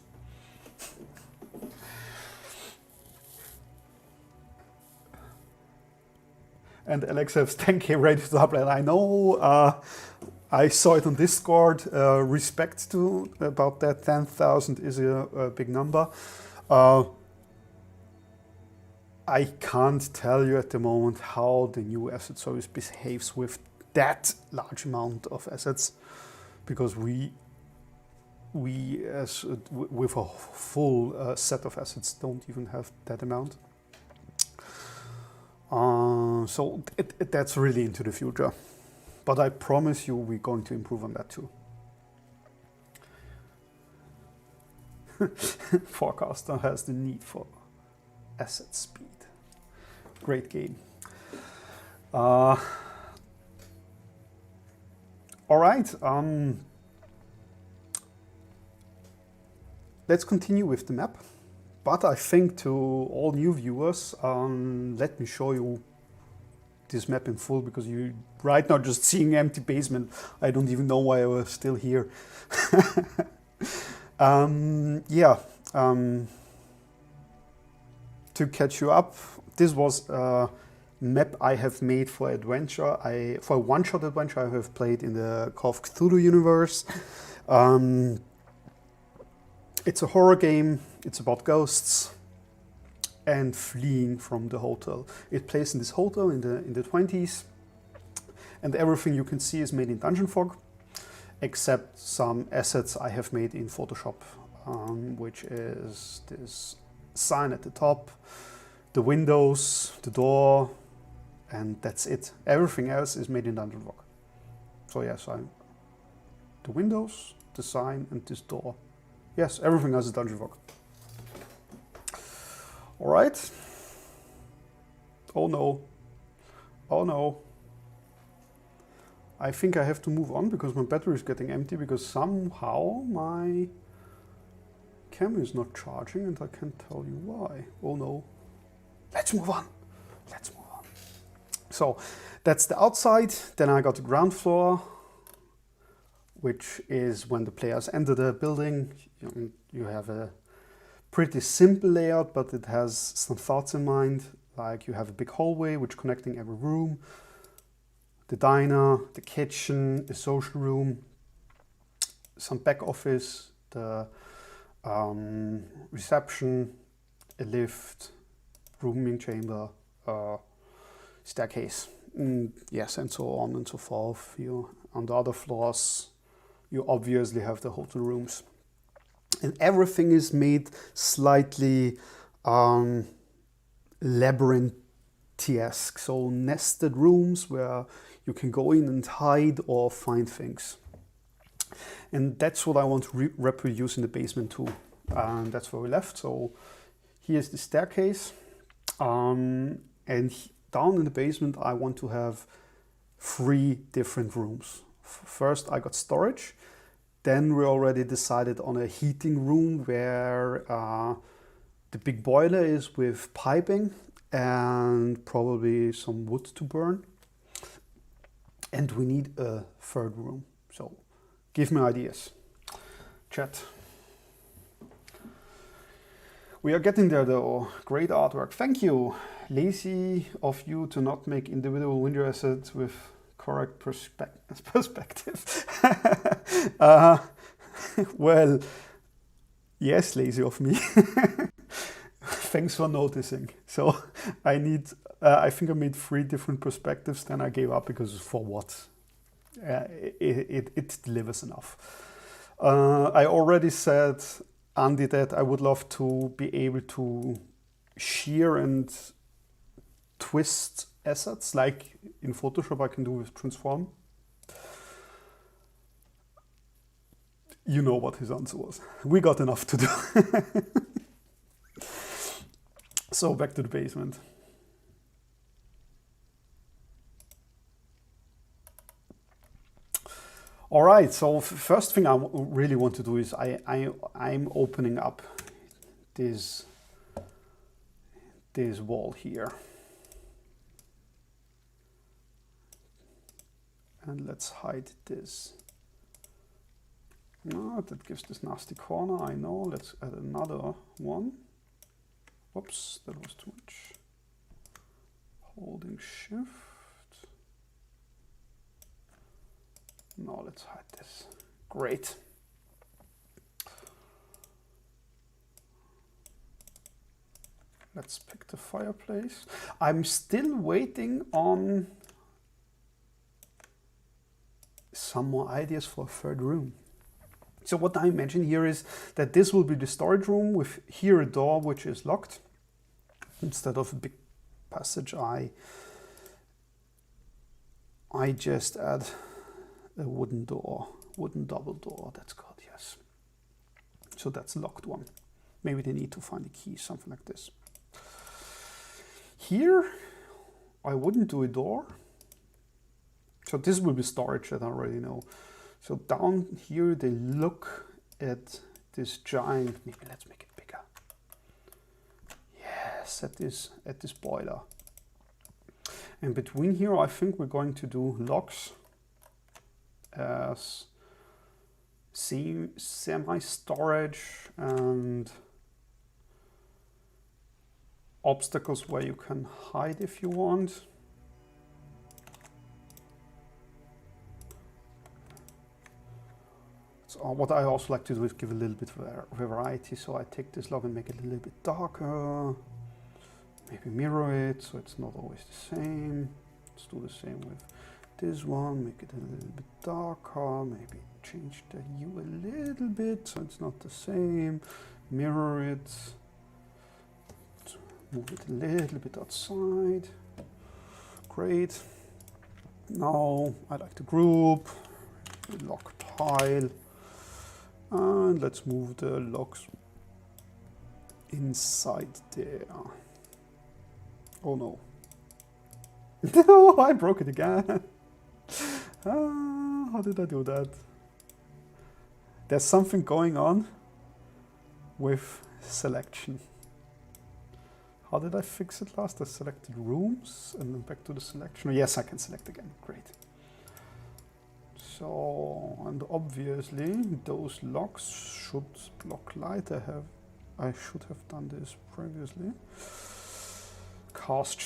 And Alex has 10K ready to upload. I know, I saw it on Discord. Respect to about that. 10,000 is a big number. I can't tell you at the moment how the new asset service behaves with that large amount of assets, because we as with a full set of assets don't even have that amount. So that's really into the future. But I promise you we're going to improve on that too. Forecaster has the need for asset speed. Great game. All right. Let's continue with the map. But I think to all new viewers, let me show you this map in full, because you right now just seeing empty basement. I don't even know why I was still here. To catch you up, this was a map I have made for adventure. For a one-shot adventure I have played in the Call of Cthulhu universe. It's a horror game. It's about ghosts and fleeing from the hotel. It plays in this hotel in the 20s, and everything you can see is made in DungeonFog, except some assets I have made in Photoshop, which is this sign at the top, the windows, the door, and that's it. Everything else is made in DungeonFog. So yes, the windows, the sign, and this door. Yes, everything else is DungeonFog. All right. Oh no. Oh no. I think I have to move on because my battery is getting empty, because somehow my camera is not charging and I can't tell you why. Oh no. Let's move on. Let's move on. So that's the outside. Then I got the ground floor, which is when the players enter the building. You have a pretty simple layout, but it has some thoughts in mind. Like you have a big hallway which connecting every room, the diner, the kitchen, the social room, some back office, the reception, a lift, rooming chamber, staircase, yes, and so on and so forth. On the other floors, you obviously have the hotel rooms. And everything is made slightly labyrinth-esque, so nested rooms where you can go in and hide or find things. And that's what I want to reproduce in the basement too. and that's where we left. So here's the staircase, and down in the basement I want to have 3 different rooms. First I got storage, then we already decided on a heating room where the big boiler is with piping and probably some wood to burn. And we need a 3rd room. So give me ideas, chat. We are getting there though. Great artwork. Thank you. Lazy of you to not make individual window assets with correct perspective. Well, yes, lazy of me. Thanks for noticing. So I think I made 3 different perspectives, then I gave up because for what? It delivers enough. I already said, Andy, that I would love to be able to shear and twist assets like in Photoshop I can do with transform. You know what his answer was. We got enough to do. So back to the basement. All right, so first thing I really want to do is I'm opening up this wall here. And let's hide this. No, that gives this nasty corner, I know. Let's add another one. Whoops, that was too much. Holding shift. Now let's hide this. Great. Let's pick the fireplace. I'm still waiting on some more ideas for a 3rd room. So what I imagine here is that this will be the storage room with here a door which is locked. Instead of a big passage, I just add a wooden door, wooden double door, that's called, yes. So that's a locked one. Maybe they need to find a key, something like this. Here, I wouldn't do a door. So this will be storage that I already know. So down here, they look at this giant, maybe let's make it bigger. Yes, at this boiler. And between here, I think we're going to do locks as semi-storage and obstacles where you can hide if you want. So what I also like to do is give a little bit of variety. So I take this log and make it a little bit darker. Maybe mirror it so it's not always the same. Let's do the same with this one. Make it a little bit darker. Maybe change the hue a little bit so it's not the same. Mirror it. Move it a little bit outside. Great. Now I like to group, lock pile, and let's move the logs inside there. Oh no. No, I broke it again. How did I do that? There's something going on with selection. How did I fix it last? I selected rooms and then back to the selection. Yes, I can select again. Great. So, and obviously those locks should block light. I should have done this previously. Cast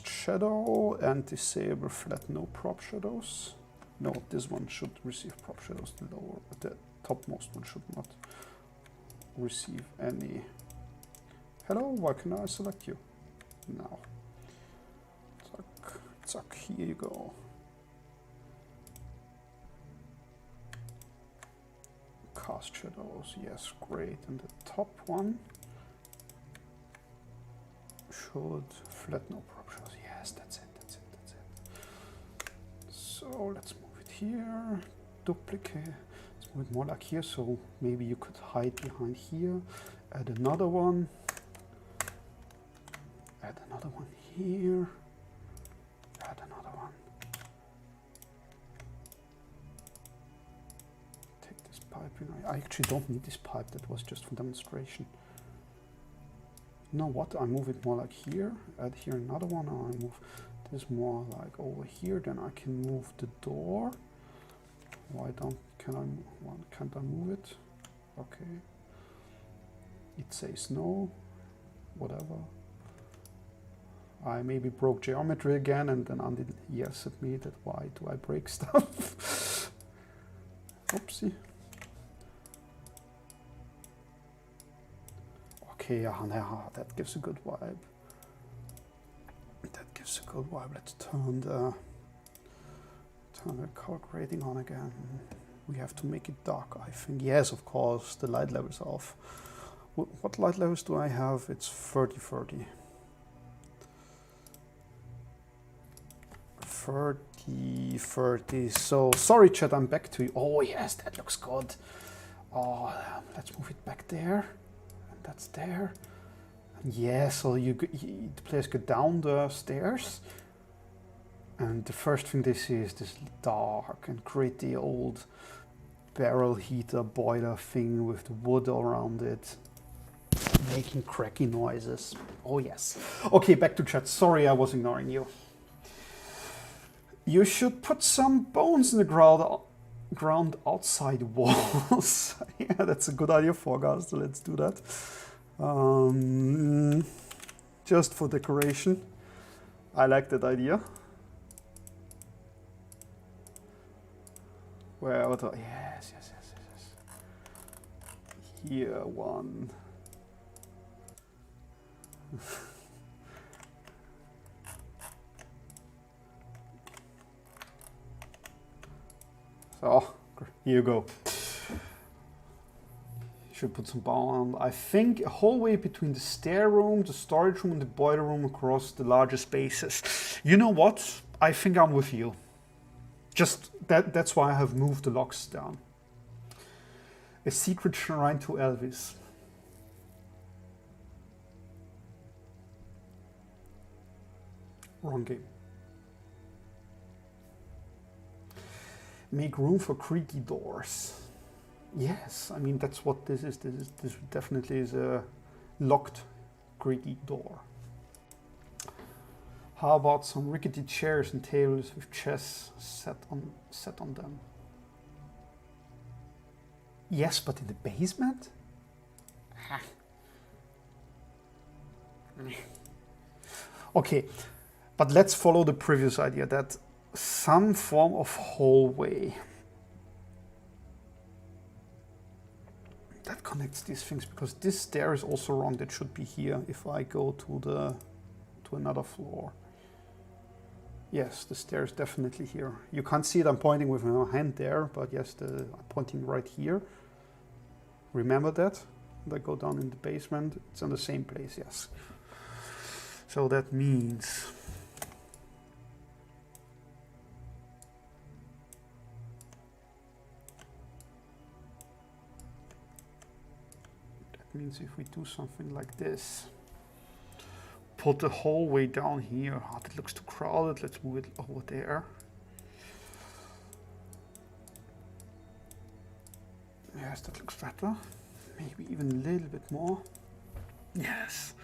shadow and disable flat no prop shadows. No, this one should receive prop shadows. The topmost one should not receive any. Hello, why can I select you? Now. Zack, here you go. Cast shadows, yes, great. And the top one should flat no prop shadows. Yes, that's it. So let's move it here. Duplicate. Let's move it more like here, so maybe you could hide behind here. Add another one. Add another one here. Add another one. Take this pipe. I actually don't need this pipe. That was just for demonstration. You know what? I move it more like here. Add here another one. Or I move this more like over here. Then I can move the door. Why can't I move it? Okay. It says no. Whatever. I maybe broke geometry again, and then undid yes at me that why do I break stuff? Oopsie. Okay, yeah, that gives a good vibe. That gives a good vibe. Let's turn the color grading on again. We have to make it dark, I think. Yes, of course, the light level's off. What light levels do I have? It's 30, 30. 30, 30. So, sorry chat, I'm back to you. Oh yes, that looks good. Oh, let's move it back there. And that's there. And yeah, so the players go down the stairs. And the first thing they see is this dark and gritty old barrel heater boiler thing with the wood around it, making cracky noises. Oh yes. Okay, back to chat. Sorry, I was ignoring you. You should put some bones in the ground outside walls. Yeah, that's a good idea, Forecast. Let's do that. Just for decoration. I like that idea. Where? Yes. Here one. So here you go. Should put some bound. I think a hallway between the stair room, the storage room, and the boiler room across the larger spaces. You know what? I think I'm with you. Just that's why I have moved the locks down. A secret shrine to Elvis. Wrong game. Make room for creaky doors. Yes, I mean that's what this is. This definitely is a locked creaky door. How about some rickety chairs and tables with chess set on them? Yes, but in the basement? Okay, but let's follow the previous idea that some form of hallway that connects these things, because this stair is also wrong. That should be here if I go to another floor. Yes, the stair is definitely here. You can't see it, I'm pointing with my hand there, but yes, I'm pointing right here. Remember that? I go down in the basement, it's in the same place, yes. So that means if we do something like this, put the hallway down here. Oh, that looks too crowded. Let's move it over there. Yes, that looks better. Maybe even a little bit more. Yes.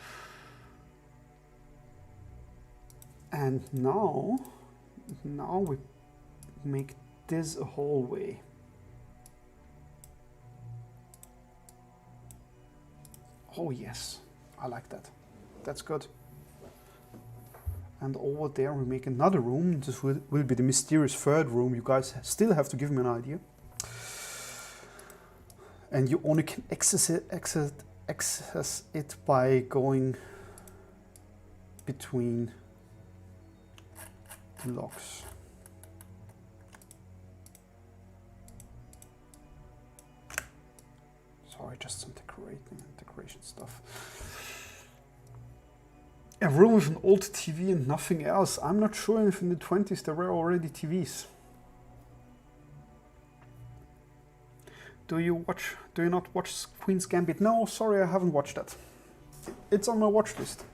And now we make this a hallway. Oh yes, I like that. That's good. And over there we make another room. This will be the mysterious third room. You guys still have to give me an idea. And you only can access it by going between the locks. Sorry, just some decoration stuff. A room with an old TV and nothing else. I'm not sure if in the 20s there were already TVs. Do you not watch Queen's Gambit? No, sorry, I haven't watched that. It's on my watch list.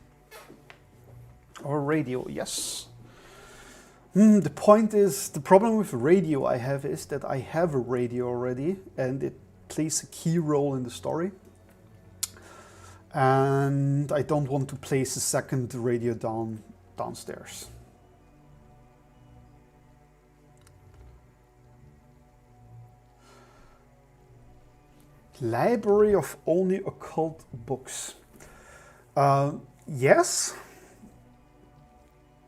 Or radio, yes. The point is, the problem with radio I have is that I have a radio already and it plays a key role in the story. And I don't want to place a second radio downstairs. Library of only occult books. Yes,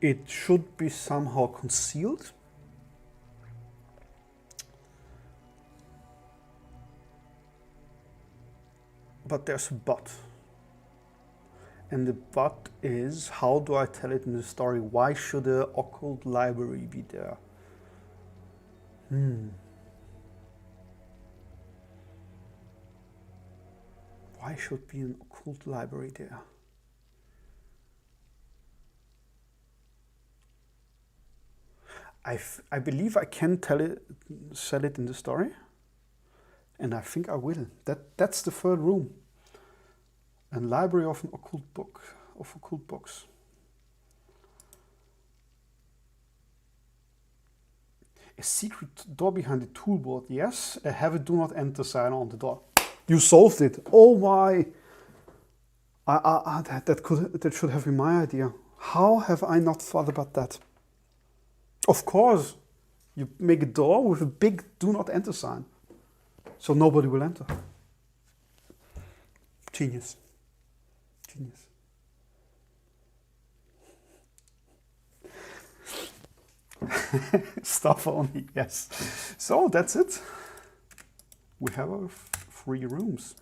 it should be somehow concealed. But there's a but. And the but is, how do I tell it in the story? Why should an occult library be there? Why should be an occult library there? I believe I can sell it in the story, and I think I will. That's the third room. A library of an occult book, of occult books. A secret door behind the toolboard, yes. A have a do not enter sign on the door. You solved it. Oh my! That should have been my idea. How have I not thought about that? Of course, you make a door with a big do not enter sign, so nobody will enter. Genius. Genius. Stuff only, yes. So that's it. We have our 3 rooms.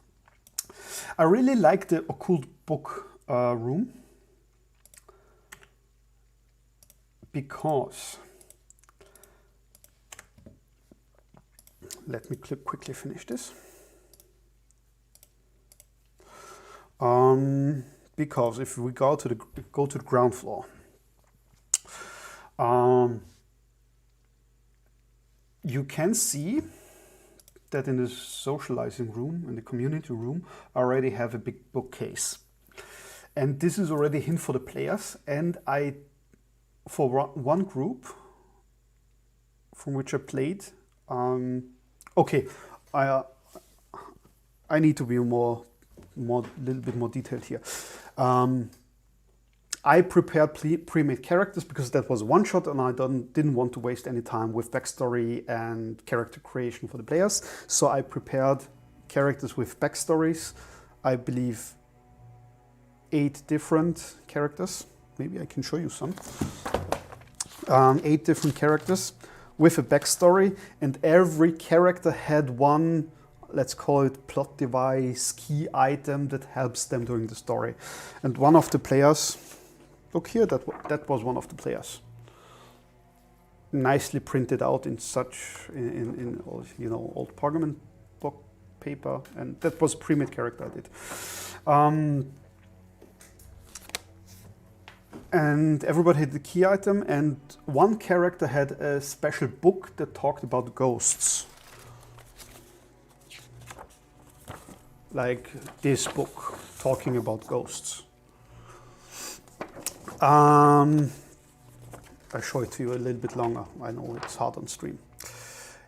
I really like the occult book room because, let me quickly finish this. Because if we go to the ground floor, you can see that in the socializing room, in the community room, I already have a big bookcase. And this is already a hint for the players. And for one group from which I played, okay, I need to be little bit more detailed here. I prepared pre-made characters because that was one shot and I didn't want to waste any time with backstory and character creation for the players. So I prepared characters with backstories. I believe 8 different characters. Maybe I can show you some. 8 different characters with a backstory, and every character had one, let's call it plot device, key item that helps them during the story. And one of the players, look here, that was one of the players. Nicely printed out in in old Parliament book paper, and that was a pre-made character I did. And everybody had the key item, and one character had a special book that talked about ghosts. Like this book, talking about ghosts. I show it to you a little bit longer. I know it's hard on stream.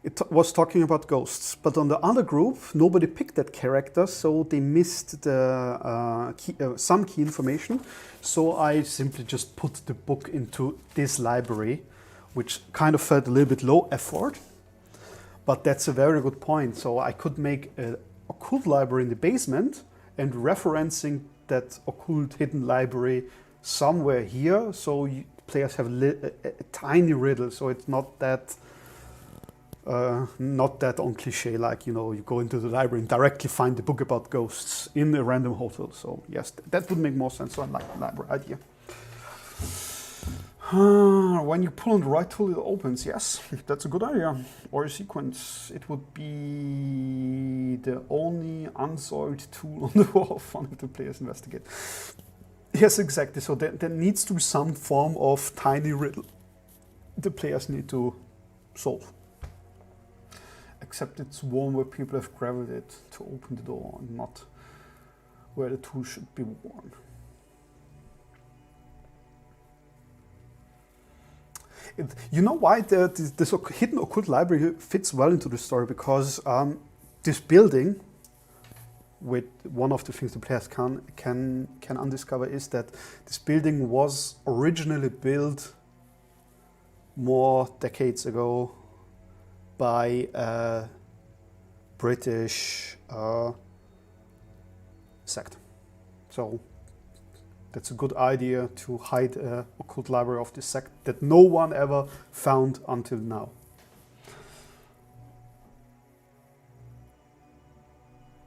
It was talking about ghosts, but on the other group, nobody picked that character, so they missed the some key information. So I simply just put the book into this library, which kind of felt a little bit low effort, but that's a very good point. So I could make a occult library in the basement and referencing that occult hidden library somewhere here, so players have a tiny riddle, so it's not that on cliche, like, you know, you go into the library and directly find the book about ghosts in a random hotel. So yes, that would make more sense. So I like the library idea. When you pull on the right tool, it opens. Yes, that's a good idea. Or a sequence. It would be the only unsolved tool on the wall of one of the players investigate. Yes, exactly. So there needs to be some form of tiny riddle the players need to solve. A except it's one where people have grabbed it to open the door and not where the tool should be worn. You know why this hidden occult library fits well into the story? Because this building, with one of the things the players can undiscover is that this building was originally built more decades ago by a British sect. So that's a good idea to hide an occult library of this sect that no one ever found until now.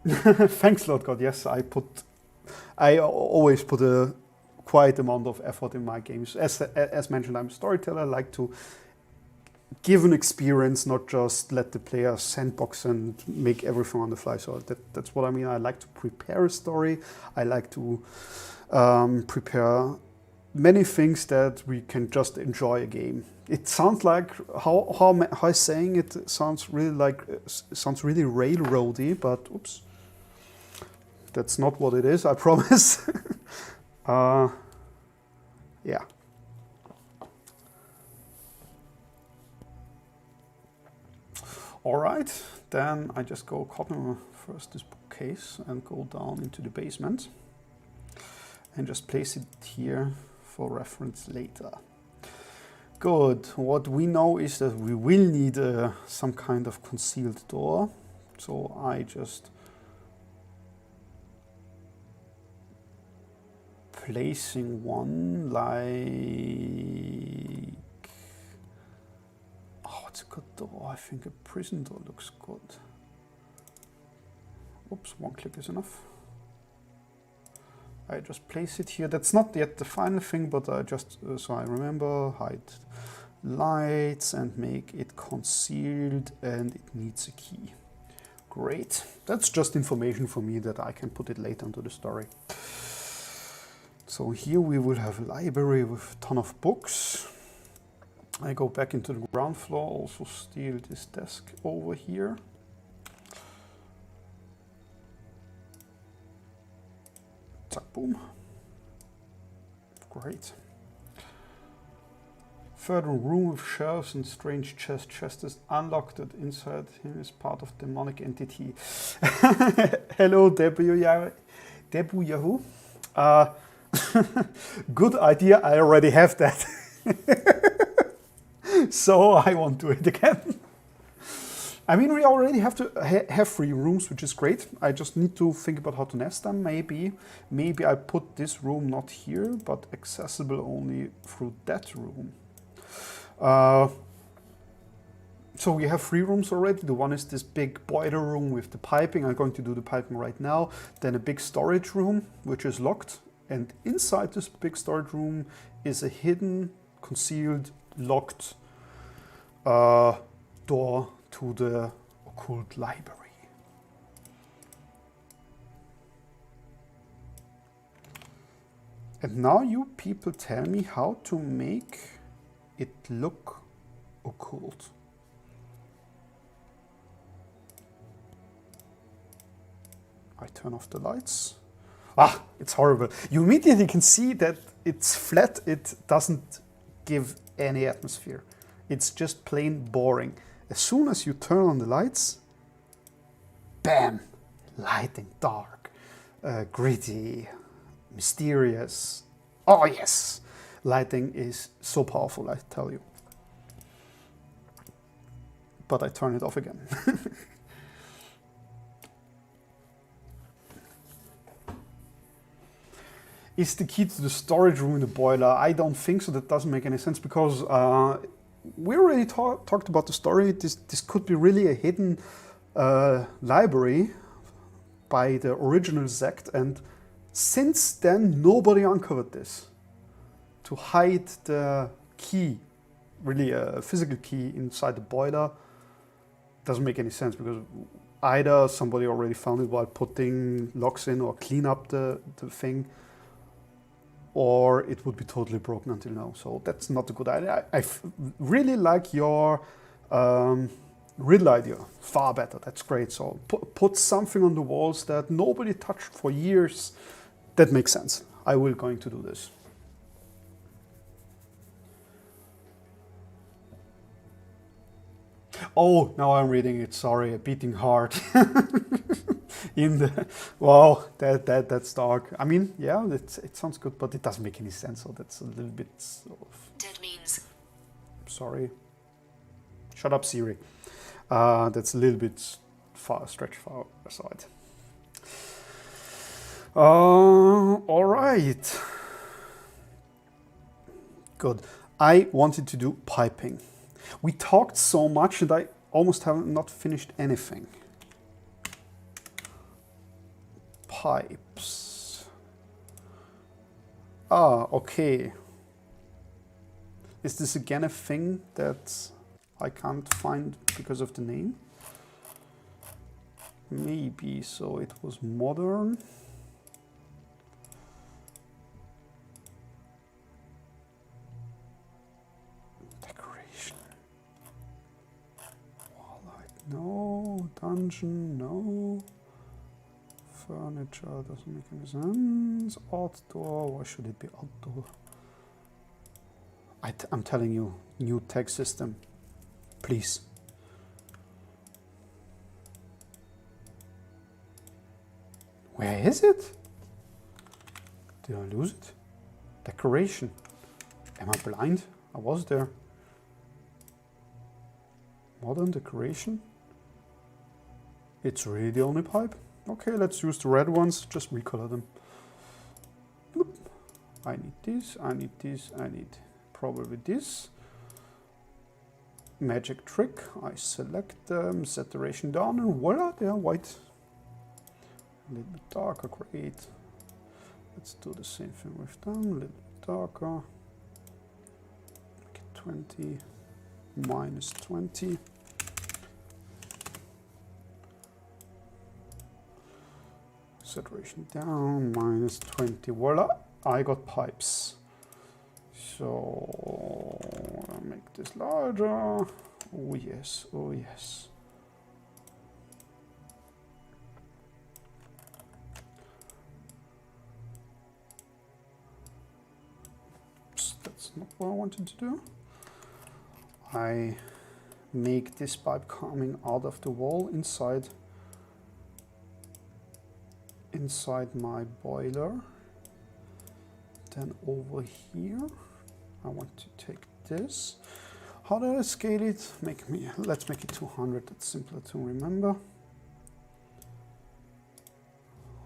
Thanks, Lord God. Yes, I always put a quite amount of effort in my games. As mentioned, I'm a storyteller. I like to give an experience, not just let the player sandbox and make everything on the fly. So that's what I mean. I like to prepare a story. I like to prepare many things that we can just enjoy a game. It sounds like how I'm saying it sounds really railroady, but oops, that's not what it is. I promise. Yeah. All right, then I just go copy first this bookcase and go down into the basement and just place it here for reference later. Good. What we know is that we will need some kind of concealed door. So I just placing one like, oh, it's a good door. I think a prison door looks good. Oops, one click is enough. I just place it here. That's not yet the final thing, but I just, so I remember, hide lights and make it concealed, and it needs a key. Great. That's just information for me that I can put it later into the story. So here we will have a library with a ton of books. I go back into the ground floor, also steal this desk over here. Zack, boom. Great. Third room with shelves and strange chest. Chest is unlocked, and inside him is part of demonic entity. Hello, Debu Yahoo. Good idea, I already have that. So I won't do it again. I mean, we already have to have 3 rooms, which is great. I just need to think about how to nest them. Maybe I put this room not here, but accessible only through that room. So we have 3 rooms already. The one is this big boiler room with the piping. I'm going to do the piping right now. Then a big storage room, which is locked. And inside this big storage room is a hidden, concealed, locked door to the occult library. And now you people tell me how to make it look occult. I turn off the lights. Ah, it's horrible. You immediately can see that it's flat. It doesn't give any atmosphere. It's just plain boring. As soon as you turn on the lights, bam, lighting, dark, gritty, mysterious. Oh yes, lighting is so powerful, I tell you. But I turn it off again. Is the key to the storage room in the boiler? I don't think so. That doesn't make any sense because we already talked about the story. This could be really a hidden library by the original sect, and since then nobody uncovered this. To hide the key, really a physical key inside the boiler, doesn't make any sense because either somebody already found it while putting locks in or clean up the thing, or it would be totally broken until now. So that's not a good idea. I really like your Riddle idea, far better, that's great. So put something on the walls that nobody touched for years. That makes sense. I will going to do this. Oh, now I'm reading it, sorry, a beating heart. In the, wow, that's dark. I mean, yeah, it sounds good, but it doesn't make any sense, so that's a little bit of... Dead means... Sorry. Shut up, Siri. That's a little bit stretched far aside. All right. Good. I wanted to do piping. We talked so much that I almost have not finished anything. Pipes. Ah, okay. Is this again a thing that I can't find because of the name? Maybe, so it was modern. Decoration. Wallite, no. Dungeon, no. Furniture doesn't make any sense. Outdoor, why should it be outdoor? I'm telling you, new tag system, please. Where is it? Did I lose it? Decoration. Am I blind? I was there. Modern decoration. It's really the only pipe. Okay, let's use the red ones. Just recolor them. Bloop. I need this, I need this, I need probably this. Magic trick. I select them, saturation down, and voila, they are white. A little bit darker, great. Let's do the same thing with them, a little bit darker. Make it 20, minus 20. Saturation down, minus 20, voila, I got pipes. So, I'll make this larger. Oh yes, oh yes. Oops, that's not what I wanted to do. I make this pipe coming out of the wall inside my boiler. Then over here, I want to take this. How do I scale it? Let's make it 200. That's simpler to remember.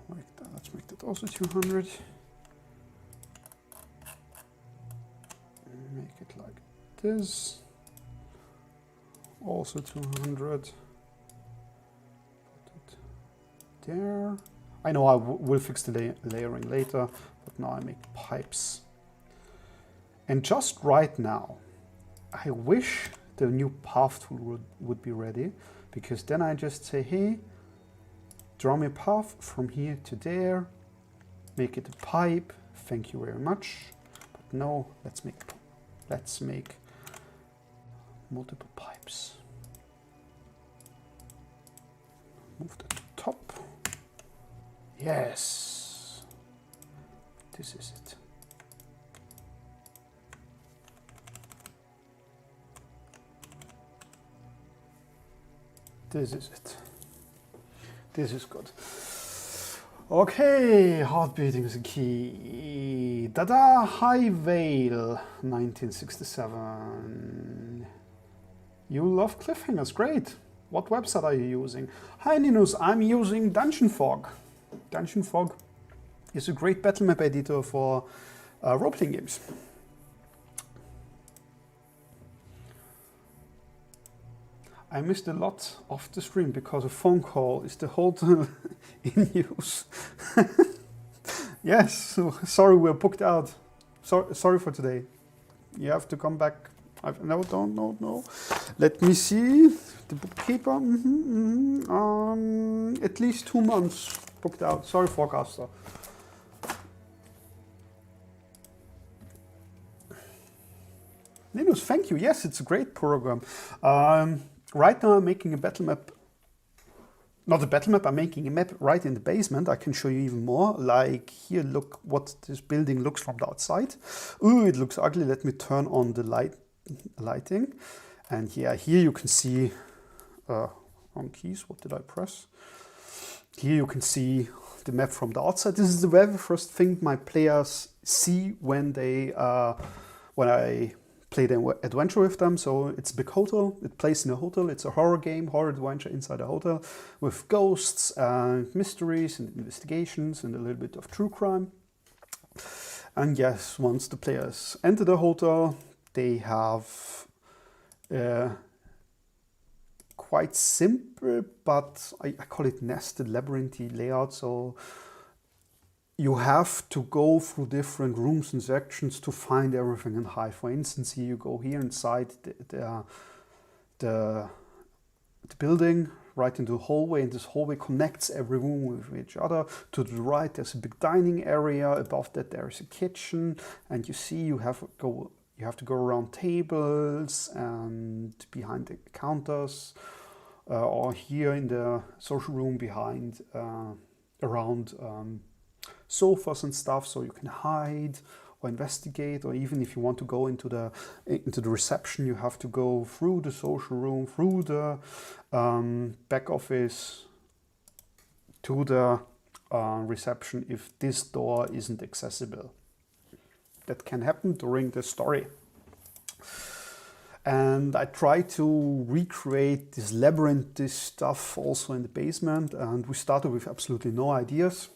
Like that. Let's make that also 200. Make it like this. Also 200. Put it there. I know I will fix the layering later, but now I make pipes. And just right now, I wish the new path tool would be ready, because then I just say, hey, draw me a path from here to there, make it a pipe, thank you very much. But no, let's make multiple pipes. Move the top. Yes, this is it. This is it. This is good. Okay, heart beating is a key. Dada High Vale, 1967. You love cliffhangers, great. What website are you using? Hi Linus, I'm using DungeonFog. DungeonFog is a great Battlemap editor for role-playing games. I missed a lot of the stream because a phone call is the whole time in use. Yes, so sorry we're booked out. Sorry for today. You have to come back. No. Let me see. The bookkeeper. At least 2 months booked out. Sorry, forecaster. Linus, thank you. Yes, it's a great program. right now I'm making a battle map. Not a battle map, I'm making a map right in the basement. I can show you even more. Like here, look what this building looks from the outside. Ooh, it looks ugly. Let me turn on the lighting. And yeah, here you can see, wrong keys, what did I press? Here you can see the map from the outside. This is the very first thing my players see when they, when I play the adventure with them. So it's a big hotel, it plays in a hotel, it's a horror game, horror adventure inside a hotel with ghosts and mysteries and investigations and a little bit of true crime. And yes, once the players enter the hotel, they have quite simple, but I call it nested labyrinthy layout. So you have to go through different rooms and sections to find everything and hide. For instance, here you go here inside the building, right into the hallway, and this hallway connects every room with each other. To the right, there's a big dining area. Above that, there is a kitchen, and you see you have to go around tables and behind the counters, or here in the social room behind around sofas and stuff, so you can hide or investigate, or even if you want to go into the reception, you have to go through the social room, through the back office to the reception if this door isn't accessible. That can happen during the story. And I try to recreate this labyrinth, this stuff also in the basement, and we started with absolutely no ideas.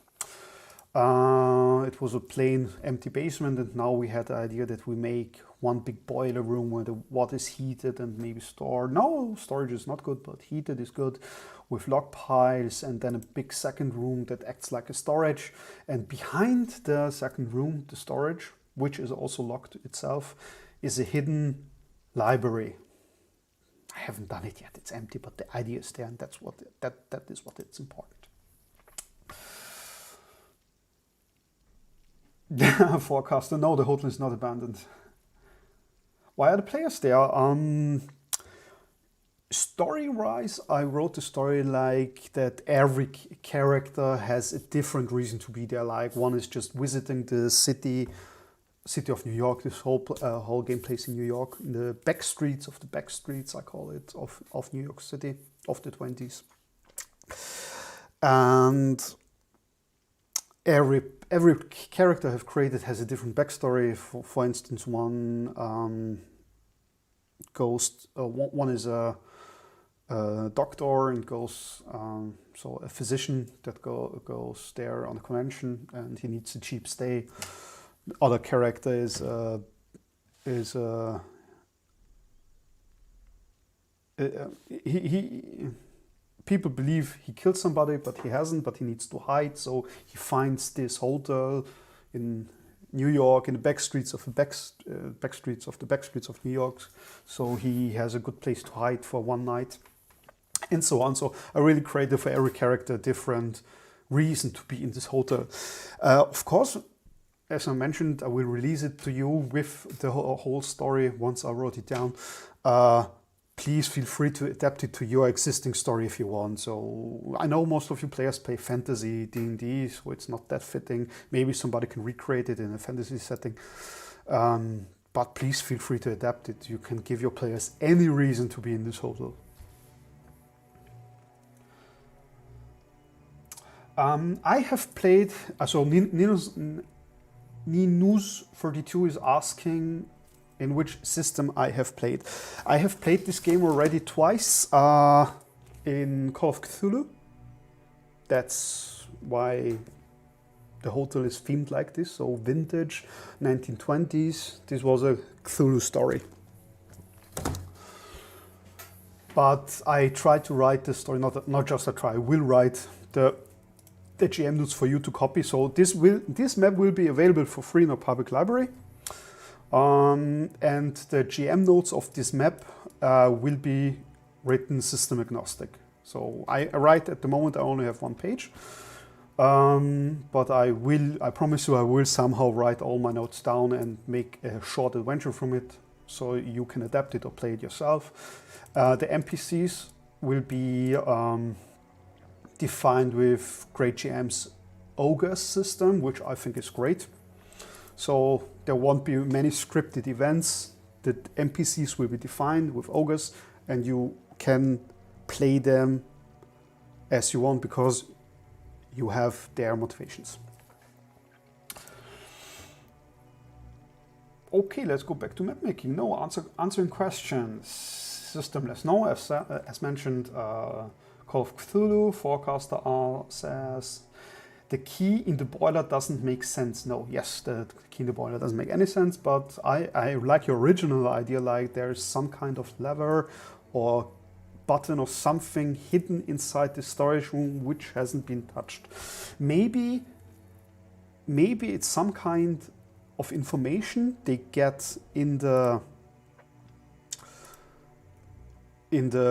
It was a plain empty basement, and now we had the idea that we make one big boiler room where the water is heated and maybe stored. No, storage is not good, but heated is good, with log piles, and then a big second room that acts like a storage. And behind the second room, the storage, which is also locked itself, is a hidden library. I haven't done it yet, it's empty, but the idea is there, and that is what it's important. Forecaster, no, the hotel is not abandoned. Why are the players there? Story-wise, I wrote the story like that every character has a different reason to be there. Like one is just visiting the city of New York. This whole game plays in New York, in the back streets, I call it, of New York City of the 20s. And every character I've created has a different backstory. For instance, one is a doctor and goes, so a physician that goes there on a convention and he needs a cheap stay. The other character is people believe he killed somebody, but he hasn't, but he needs to hide. So he finds this hotel in New York, in the back streets of New York. So he has a good place to hide for one night, and so on. So I really created for every character a different reason to be in this hotel. Of course, as I mentioned, I will release it to you with the whole story once I wrote it down. Please feel free to adapt it to your existing story if you want. So I know most of you players play fantasy D&D, so it's not that fitting. Maybe somebody can recreate it in a fantasy setting. But please feel free to adapt it. You can give your players any reason to be in this hotel. I have played, so Ninus32 is asking in which system I have played. I have played this game already twice in Call of Cthulhu. That's why the hotel is themed like this, so vintage, 1920s. This was a Cthulhu story. But I tried to write the story, not just I try, I will write the GM notes for you to copy. So this map will be available for free in our public library. And the GM notes of this map will be written system agnostic. So I write at the moment, I only have one page. But I promise you, I will somehow write all my notes down and make a short adventure from it. so you can adapt it or play it yourself. The NPCs will be defined with Great GM's Ogre system, which I think is great. So there won't be many scripted events. The NPCs will be defined with ogres, and you can play them as you want because you have their motivations. Okay, let's go back to map making. No, answering questions. Systemless. No, as mentioned, Call of Cthulhu, Forecaster R says, the key in the boiler doesn't make sense. No, yes, the key in the boiler doesn't make any sense, but I like your original idea, like there's some kind of lever or button or something hidden inside the storage room which hasn't been touched. Maybe it's some kind of information they get in the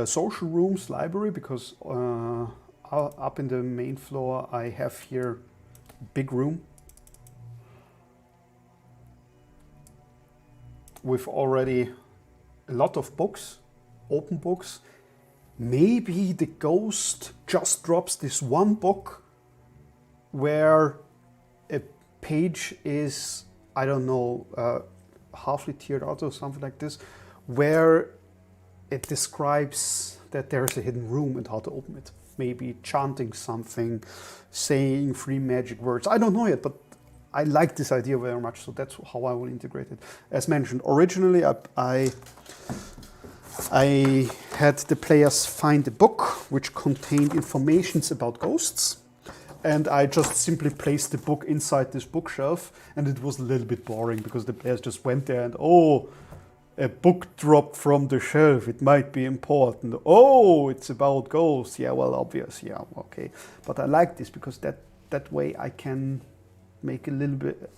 social rooms library, because up in the main floor I have here a big room with already a lot of books, open books. Maybe the ghost just drops this one book where a page is, I don't know, halfly tiered out or something like this, where it describes that there's a hidden room and how to open it. Maybe chanting something, saying 3 magic words. I don't know yet, but I like this idea very much, so that's how I will integrate it. As mentioned, originally I had the players find a book which contained informations about ghosts, and I just simply placed the book inside this bookshelf, and it was a little bit boring because the players just went there and, oh, a book dropped from the shelf, it might be important. Oh, it's about ghosts. Yeah, well, obvious. Yeah, okay. But I like this because that way I can make a little bit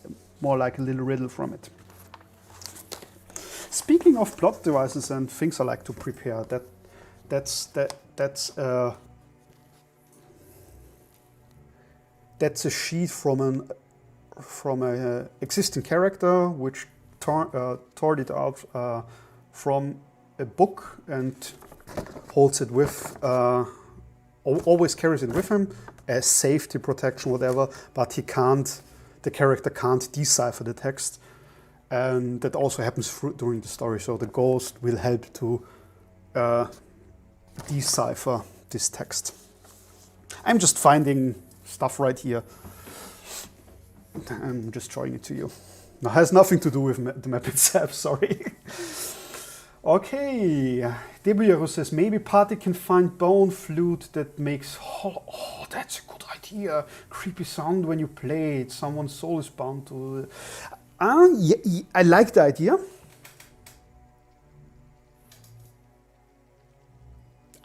more like a little riddle from it. Speaking of plot devices and things I like to prepare, that's a sheet from an existing character which tore it out from a book and holds it with, always carries it with him as safety, protection, whatever, but the character can't decipher the text, and that also happens during the story, so the ghost will help to decipher this text. I'm just finding stuff right here. I'm just showing it to you. It has nothing to do with the map itself, sorry. Okay, Debiaru says, maybe party can find bone flute that makes hollow. Oh, that's a good idea. Creepy sound when you play it. Someone's soul is bound to... yeah, I like the idea.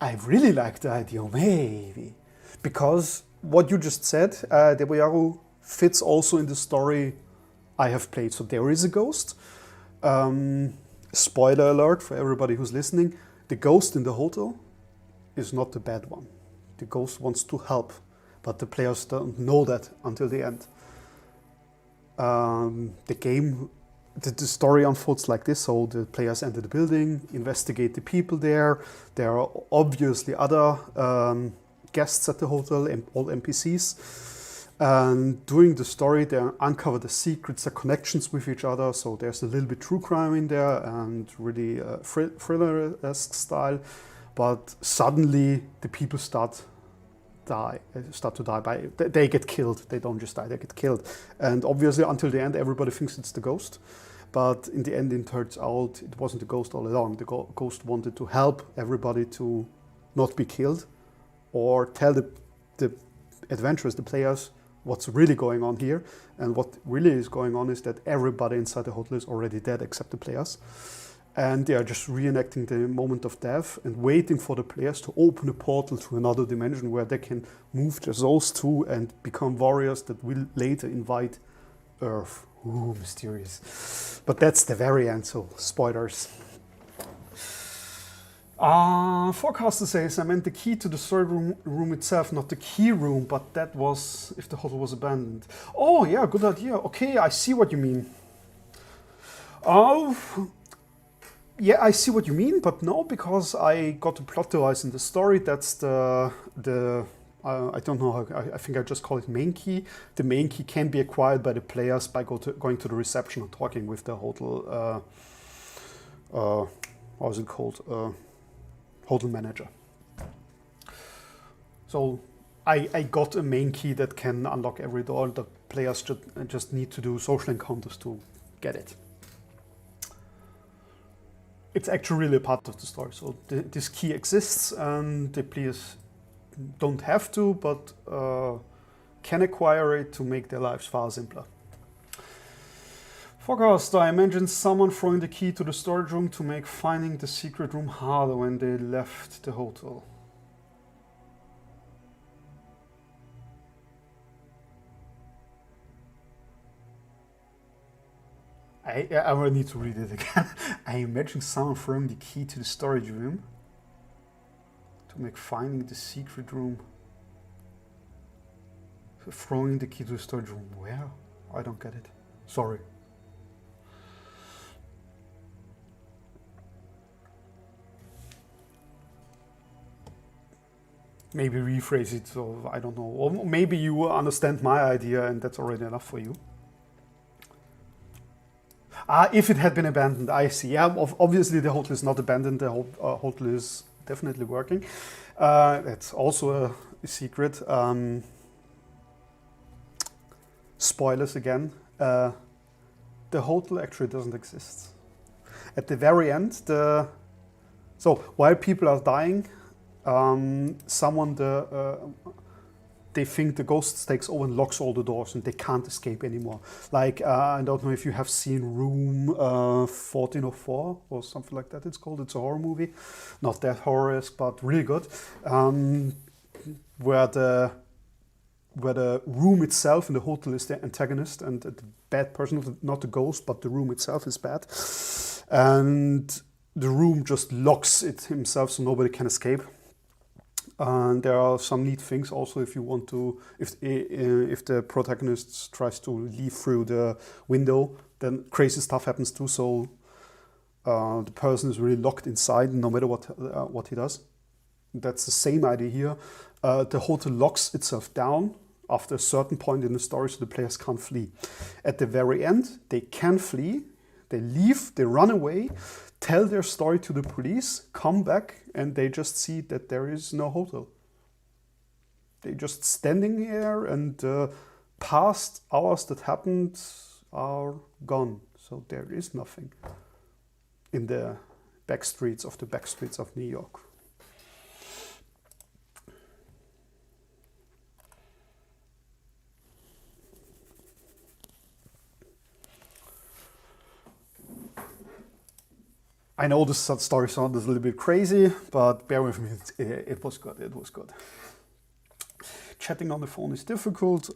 I really like the idea, maybe. Because what you just said, Debiaru, fits also in the story I have played. So there is a ghost. Spoiler alert for everybody who's listening. The ghost in the hotel is not the bad one. The ghost wants to help, but the players don't know that until the end. The story unfolds like this. So the players enter the building, investigate the people there. There are obviously other guests at the hotel, all NPCs. And during the story, they uncover the secrets, the connections with each other. So there's a little bit true crime in there and really thriller-esque style. But suddenly the people start to die. They get killed. They don't just die, they get killed. And obviously until the end, everybody thinks it's the ghost. But in the end, it turns out it wasn't the ghost all along. The ghost wanted to help everybody to not be killed or tell the adventurers, the players, what's really going on here. And what really is going on is that everybody inside the hotel is already dead except the players. And they are just reenacting the moment of death and waiting for the players to open a portal to another dimension where they can move their souls to and become warriors that will later invite Earth. Ooh, mysterious. But that's the very end, so spoilers. Forecaster says, I meant the key to the story room itself, not the key room, but that was if the hotel was abandoned. Oh yeah, good idea. Okay, I see what you mean. Yeah, I see what you mean, but no, because I got a plot device in the story. That's the I don't know how, I think I just call it main key. The main key can be acquired by the players by going to the reception and talking with the hotel, what is it called, hotel manager. So I got a main key that can unlock every door. The players just need to do social encounters to get it. It's actually really a part of the story. So this key exists, and the players don't have to, but can acquire it to make their lives far simpler. Forecast, I imagine someone throwing the key to the storage room to make finding the secret room harder when they left the hotel. I will need to read it again. I imagine someone throwing the key to the storage room to make finding the secret room. Throwing the key to the storage room. Where? I don't get it. Sorry. Maybe rephrase it, so I don't know. Or maybe you understand my idea and that's already enough for you. If it had been abandoned, I see. Yeah, obviously the hotel is not abandoned. The hotel is definitely working. That's also a secret. Spoilers again. The hotel actually doesn't exist. At the very end, so while people are dying, they think the ghost takes over and locks all the doors and they can't escape anymore. Like, I don't know if you have seen Room 1404 or something like that it's called. It's a horror movie. Not that horror-esque, but really good. Where the room itself in the hotel is the antagonist and the bad person, not the ghost, but the room itself is bad. And the room just locks it himself so nobody can escape. And there are some neat things also if you want to, if the protagonist tries to leave through the window, then crazy stuff happens too. So the person is really locked inside no matter what he does. That's the same idea here. The hotel locks itself down after a certain point in the story so the players can't flee. At the very end, they can flee, they leave, they run away, tell their story to the police, come back, and they just see that there is no hotel. They're just standing here, and past hours that happened are gone. So there is nothing in the backstreets of New York. I know this story sounds a little bit crazy, but bear with me, it was good, it was good. Chatting on the phone is difficult.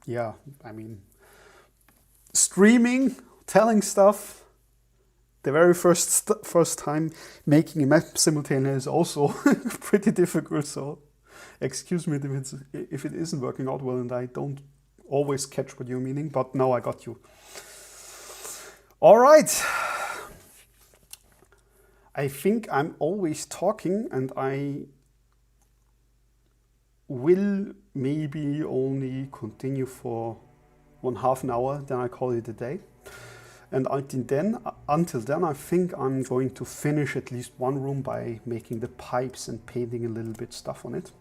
Yeah, I mean, streaming, telling stuff, the very first time making a map simultaneously is also pretty difficult, so excuse me if it isn't working out well and I don't always catch what you're meaning, but now I got you. All right. I think I'm always talking and I will maybe only continue for 1/2 an hour, then I call it a day. And until then, I think I'm going to finish at least one room by making the pipes and painting a little bit stuff on it.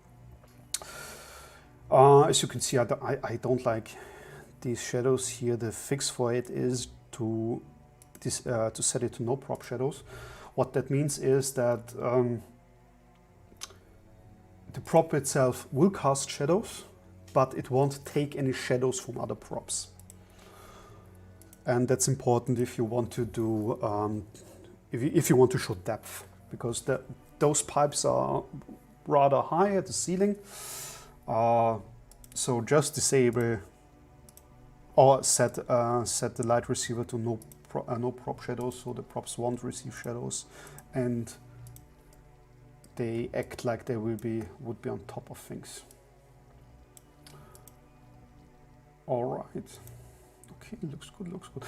As you can see, I don't like these shadows here. The fix for it is to set it to no prop shadows. What that means is that the prop itself will cast shadows, but it won't take any shadows from other props. And that's important if you want to do, if you want to show depth, because those pipes are rather high at the ceiling. So just disable or set the light receiver to no prop shadows, so the props won't receive shadows, and they act like they would be on top of things. All right. Okay, looks good, looks good.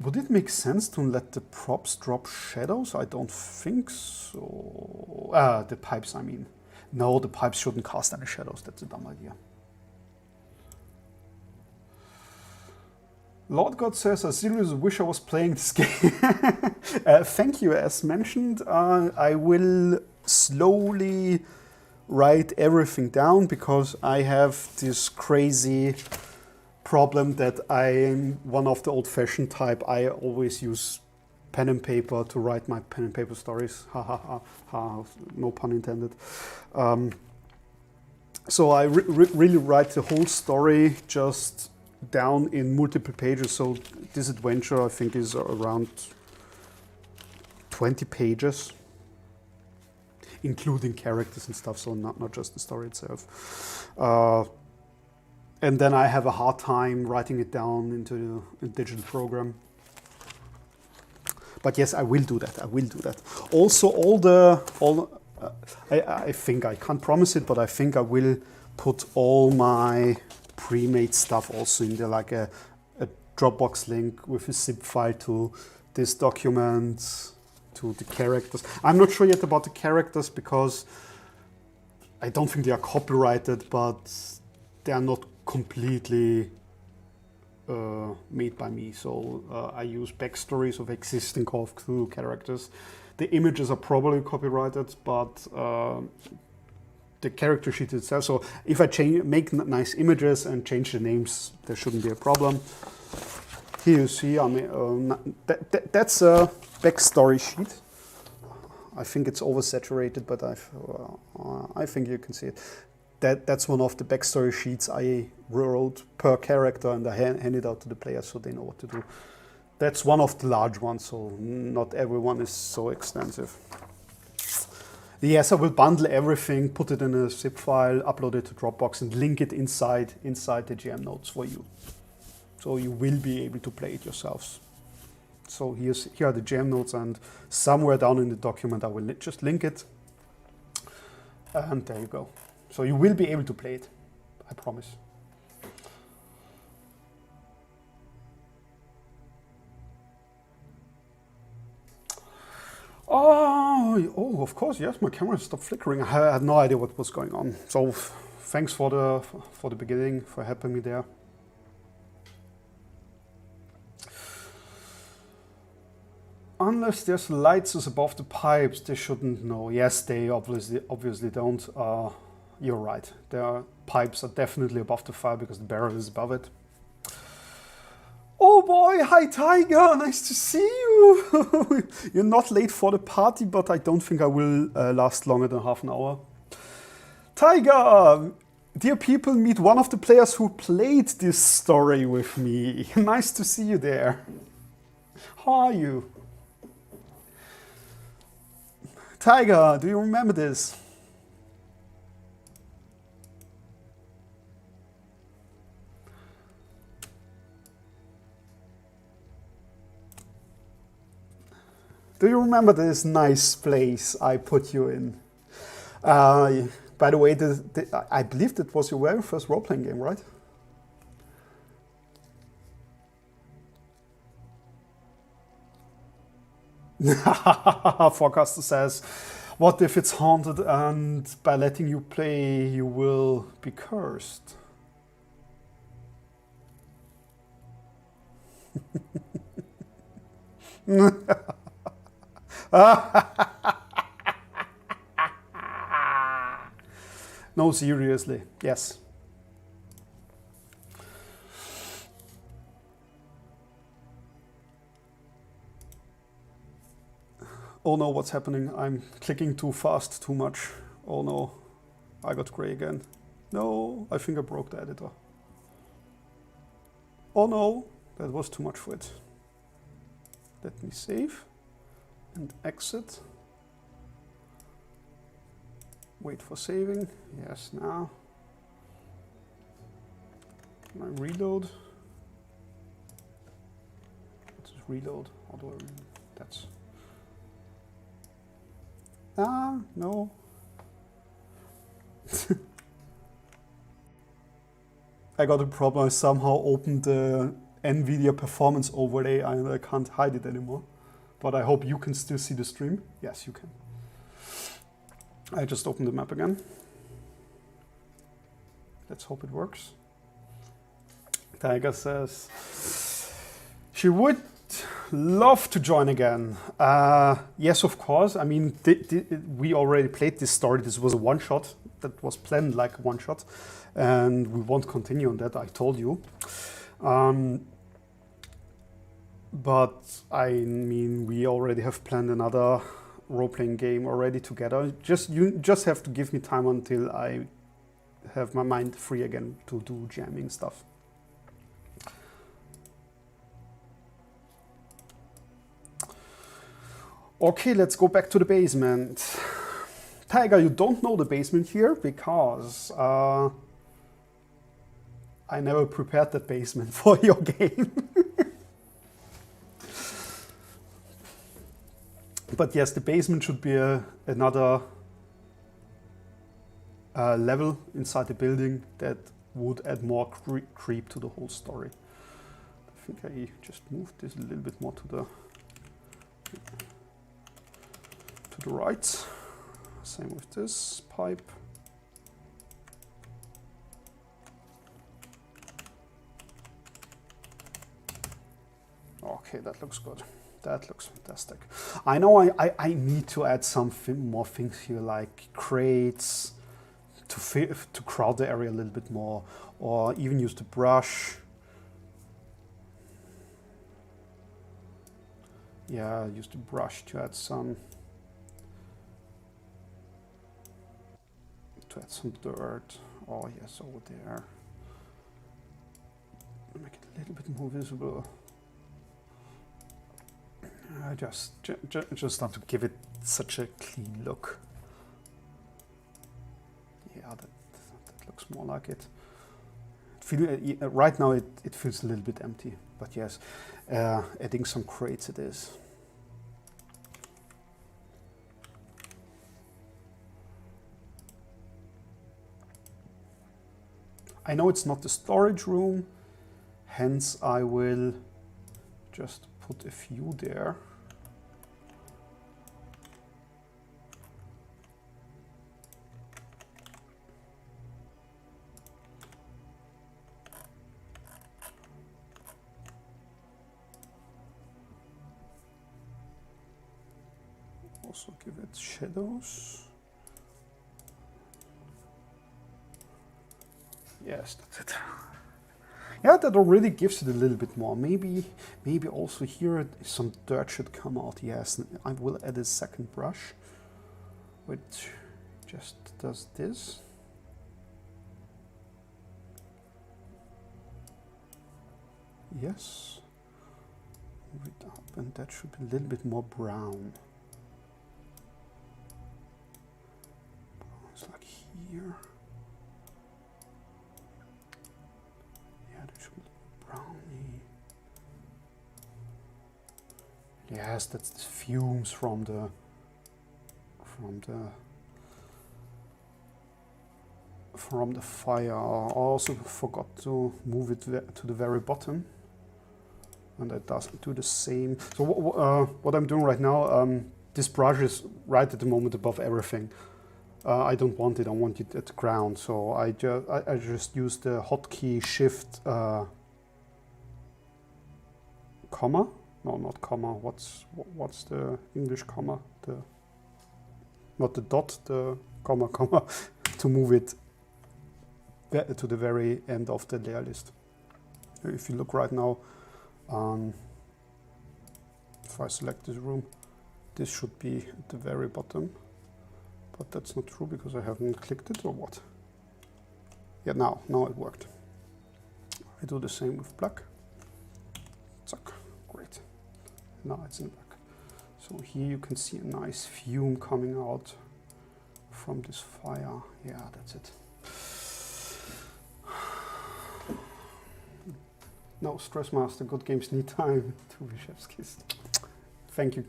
Would it make sense to let the props drop shadows? I don't think so. The pipes, I mean. No, the pipes shouldn't cast any shadows. That's a dumb idea. Lord God says, I seriously wish I was playing this game. Thank you. As mentioned, I will slowly write everything down because I have this crazy problem that I am one of the old-fashioned type. I always use pen and paper to write my pen and paper stories. Ha ha ha ha. No pun intended. So I really write the whole story just down in multiple pages. So this adventure, I think, is around 20 pages, including characters and stuff. So not just the story itself. And then I have a hard time writing it down into a digital program. But yes, I will do that. I will do that. Also, I think I can't promise it, but I think I will put all my pre-made stuff also in there, like a Dropbox link with a zip file to this document, to the characters. I'm not sure yet about the characters because I don't think they are copyrighted, but they are not completely made by me. So I use backstories of existing Call of Cthulhu characters. The images are probably copyrighted, but the character sheet itself. So if I make nice images and change the names, there shouldn't be a problem. Here you see, I mean, that's a backstory sheet. I think it's oversaturated, but I think you can see it. That's one of the backstory sheets I wrote per character, and I hand it out to the players so they know what to do. That's one of the large ones, so not everyone is so extensive. Yes, I will bundle everything, put it in a zip file, upload it to Dropbox, and link it inside the GM notes for you. So you will be able to play it yourselves. So here are the GM notes, and somewhere down in the document I will just link it. And there you go. So you will be able to play it, I promise. Oh, of course, yes, my camera stopped flickering. I had no idea what was going on. So thanks for the beginning, for helping me there. Unless there's lights above the pipes, they shouldn't know. Yes, they obviously don't. You're right. Their pipes are definitely above the fire because the barrel is above it. Oh boy, hi Tiger, nice to see you. You're not late for the party, but I don't think I will last longer than half an hour. Tiger, dear people, meet one of the players who played this story with me. Nice to see you there. How are you? Tiger, do you remember this? Do you remember this nice place I put you in? By the way, I believe that was your very first role-playing game, right? Forecaster says, what if it's haunted and by letting you play you will be cursed? No, seriously, yes. Oh no, what's happening? I'm clicking too fast, too much. Oh no, I got gray again. No, I think I broke the editor. Oh no, that was too much for it. Let me save and exit. Wait for saving. Yes, now. Can I reload? Let's just reload. How do I reload? That's. No. I got a problem. I somehow opened the NVIDIA performance overlay, I can't hide it anymore. But I hope you can still see the stream. Yes, you can. I just opened the map again. Let's hope it works. Tiger says she would love to join again. Yes, of course. I mean, we already played this story. This was a one-shot that was planned like a one-shot, and we won't continue on that, I told you. But I mean, we already have planned another role-playing game already together. You just have to give me time until I have my mind free again to do jamming stuff. Okay, let's go back to the basement. Tiger, you don't know the basement here because I never prepared that basement for your game. But yes, the basement should be another level inside the building that would add more creep to the whole story. I think I just moved this a little bit more to the right. Same with this pipe. Okay, that looks good. That looks fantastic. I know I need to add some more things here, like crates to crowd the area a little bit more, or even use the brush. Yeah, use the brush to add some dirt. Oh yes, over there. Make it a little bit more visible. I just want to give it such a clean look. Yeah, that looks more like it. Right now it feels a little bit empty, but yes, adding some crates it is. I know it's not the storage room, hence I will just put a few there. Also give it shadows. Yes, that's it. Yeah, that already gives it a little bit more. Maybe also here some dirt should come out. Yes, I will add a second brush, which just does this. Yes. Move it up, and that should be a little bit more brown. It's like here. Brownie. Yes, that's the fumes from the fire. I also forgot to move it to the very bottom, and that doesn't do the same. So what I'm doing right now, this brush is right at the moment above everything. I don't want it. I want it at the ground. So I just use the hotkey Shift. Comma? No, not comma. What's the English comma? Not the dot, the comma to move it to the very end of the layer list. If you look right now, if I select this room, this should be at the very bottom, but that's not true because I haven't clicked it, or what? Yeah, now it worked. I do the same with black. Zack. Great. Now it's in the back. So here you can see a nice fume coming out from this fire. Yeah, that's it. No stress, master. Good games need time. To be chef's kiss. Thank you.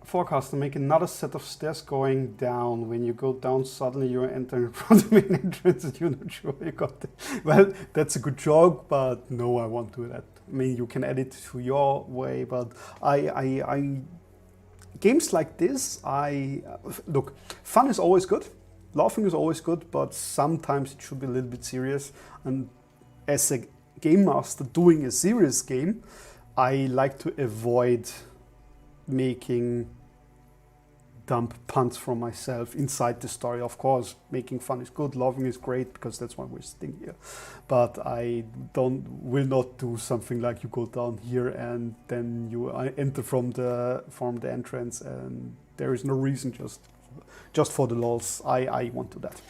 Forecaster, make another set of stairs going down. When you go down, suddenly you're entering from the main entrance and you're not sure you got it. Well, that's a good joke, but no, I won't do that. I mean, you can edit to your way, but games like this, look, fun is always good. Laughing is always good, but sometimes it should be a little bit serious. And as a game master doing a serious game, I like to avoid making dumb puns from myself inside the story. Of course, making fun is good, laughing is great, because that's why we're sitting here. But I will not do something like you go down here and then you enter from the entrance, and there is no reason, just for the lols. I won't do that.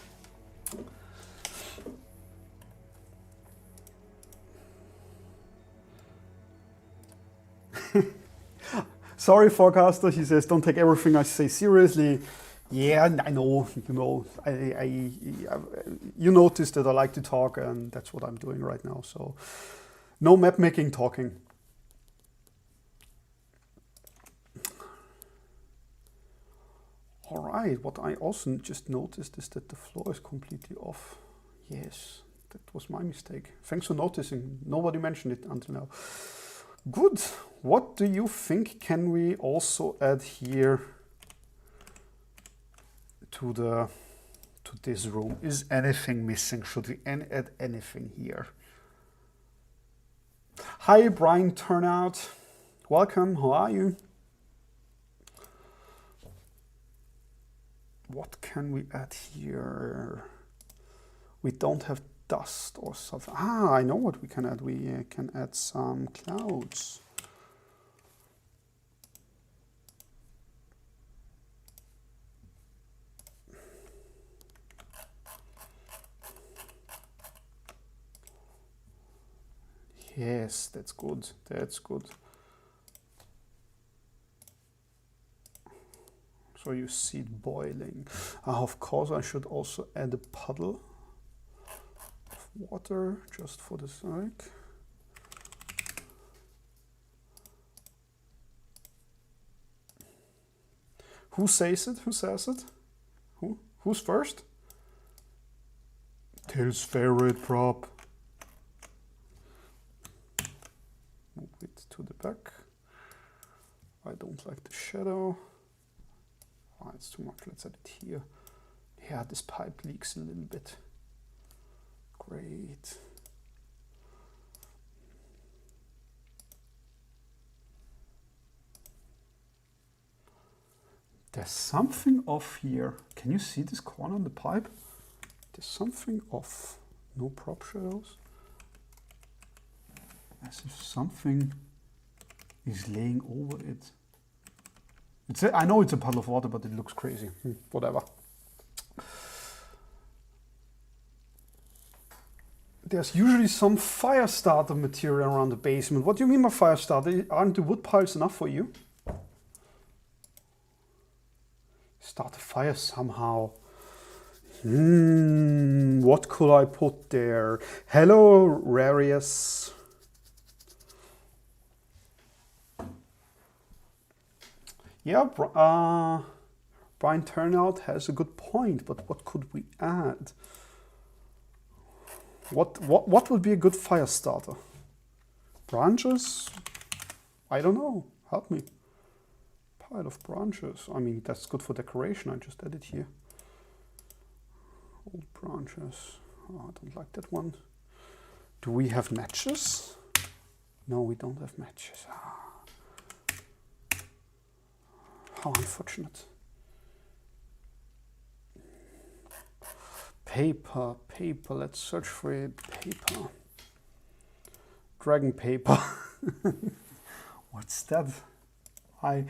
Sorry, Forecaster, he says, don't take everything I say seriously. Yeah, I know, you noticed that I like to talk, and that's what I'm doing right now. So, no map making talking. All right, what I also just noticed is that the floor is completely off. Yes, that was my mistake. Thanks for noticing. Nobody mentioned it until now. Good. What do you think can we also add here to this room? Is anything missing? Should we add anything here? Hi, Brian Turnout. Welcome. How are you? What can we add here? We don't have dust or something. Ah, I know what we can add. We can add some clouds. Yes, that's good. That's good. So you see it boiling. Of course, I should also add a puddle of water just for the sake. Who says it? Who says it? Who's first? Till's favorite prop. Move it to the back. I don't like the shadow. Oh, it's too much. Let's add it here. Yeah, this pipe leaks a little bit. Great. There's something off here. Can you see this corner on the pipe? There's something off. No prop shadows. As if something is laying over it. I know it's a puddle of water, but it looks crazy. Whatever. There's usually some fire starter material around the basement. What do you mean by fire starter? Aren't the wood piles enough for you? Start a fire somehow. What could I put there? Hello, Rarius. Yeah, Brian Turnout has a good point, but what could we add? What would be a good fire starter? Branches? I don't know. Help me. Pile of branches. I mean, that's good for decoration. I just added here. Old branches. Oh, I don't like that one. Do we have matches? No, we don't have matches. How unfortunate. Paper. Let's search for it. Paper. Dragon paper. What's that? I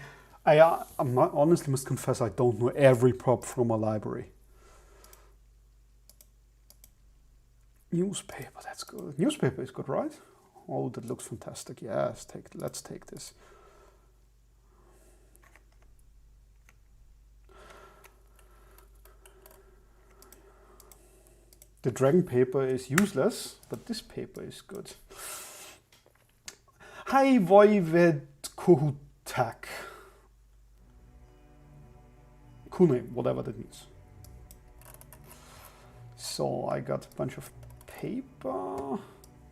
honestly must confess I don't know every prop from a library. Newspaper, that's good. Newspaper is good, right? Oh, that looks fantastic. Yes, let's take this. The dragon paper is useless, but this paper is good. Hi, Voived Kohutak. Cool name, whatever that means. So I got a bunch of paper.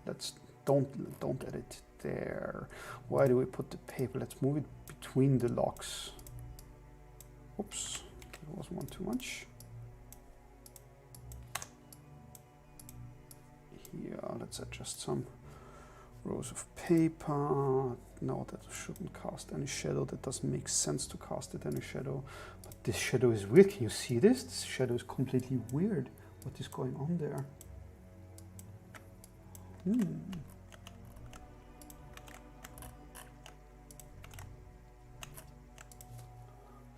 Let's don't edit there. Where do we put the paper? Let's move it between the logs. Oops, that was one too much. Here, let's adjust some rows of paper. No, that shouldn't cast any shadow. That doesn't make sense to cast it any shadow. But this shadow is weird. Can you see this? This shadow is completely weird. What is going on there?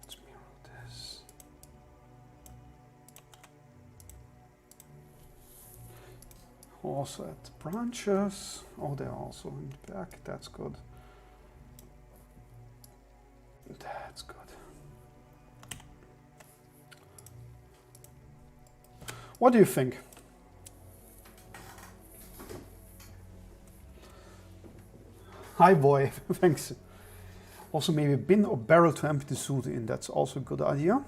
Let's mirror this. Also add branches. Oh, they're also in the back. That's good. That's good. What do you think? Hi boy, thanks. Also maybe a bin or barrel to empty the suit in. That's also a good idea.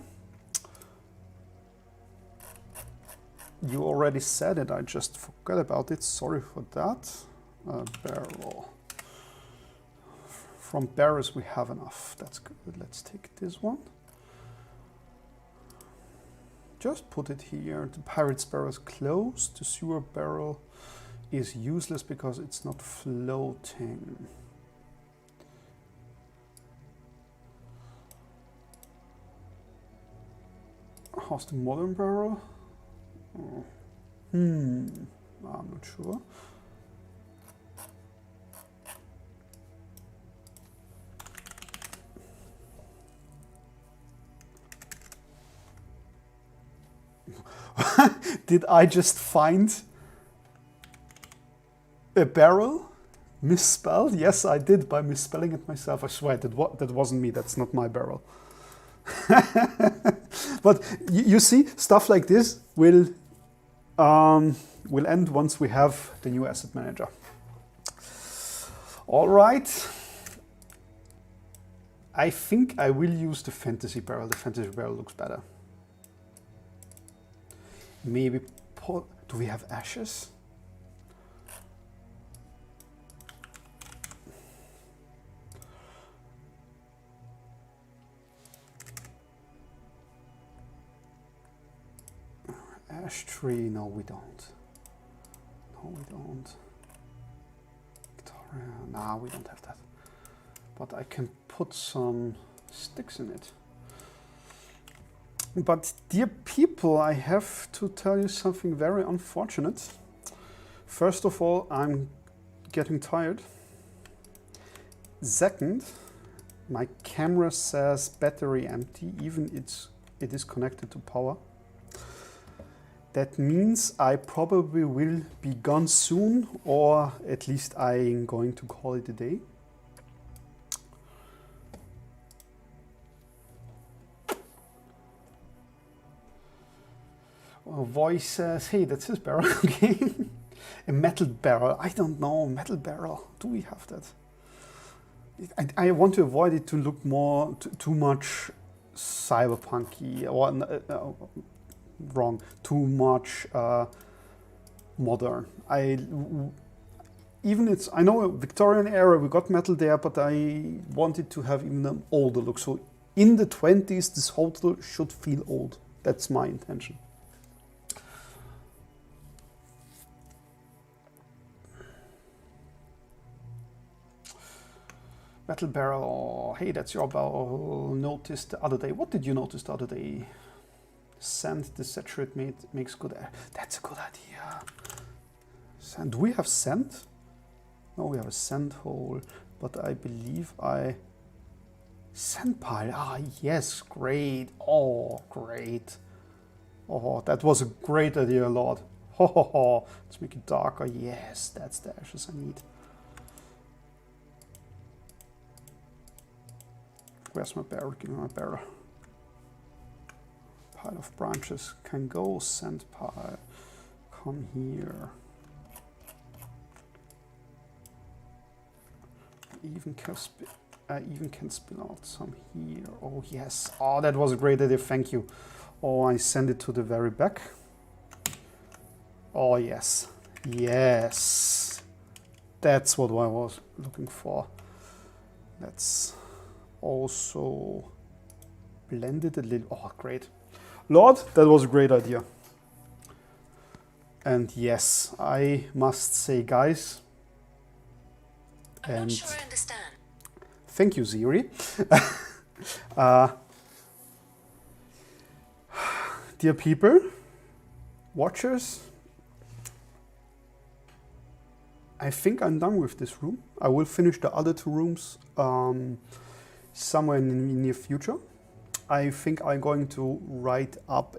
You already said it, I just forgot about it. Sorry for that. Barrel. From barrels we have enough. That's good. Let's take this one. Just put it here. The pirate's barrel is closed. The sewer barrel is useless because it's not floating. How's the modern barrel? Oh. I'm not sure. Did I just find a barrel misspelled? Yes, I did by misspelling it myself. I swear that wasn't me. That's not my barrel. But you see, stuff like this will end once we have the new asset manager. All right. I think I will use the fantasy barrel. The fantasy barrel looks better. Maybe put, do we have ashes? Ash tree, no we don't. No we don't. Victoria, nah we don't have that. But I can put some sticks in it. But dear people, I have to tell you something very unfortunate. First of all, I'm getting tired. Second, my camera says battery empty, even it is connected to power. That means I probably will be gone soon, or at least I'm going to call it a day. A voice says, hey, that's his barrel. Okay. A metal barrel. I don't know. Metal barrel. Do we have that? I want to avoid it to look more too much cyberpunky or wrong. Too much modern. I know Victorian era we got metal there, but I wanted to have even an older look. So in the 20s, this hotel should feel old. That's my intention. Metal barrel, hey, that's your barrel. Noticed the other day. What did you notice the other day? Sand, the saturate makes good air. That's a good idea. Sand, do we have sand? No, we have a sand hole, but I believe sand pile, ah yes, great. Oh, great. Oh, that was a great idea, Lord. Ho ho ho, let's make it darker. Yes, that's the ashes I need. Where's my barrel? Give me my barrel. Pile of branches can go. Sand pile. Come here. Even I even can spill out some here. Oh, yes. Oh, that was a great idea. Thank you. Oh, I send it to the very back. Oh, yes. Yes. That's what I was looking for. Let's also blend it a little. Oh, great. Lord, that was a great idea. And yes, I must say, guys. I'm not sure I understand. Thank you, Ziri. Dear people, watchers, I think I'm done with this room. I will finish the other two rooms somewhere in the near future. I think I'm going to write up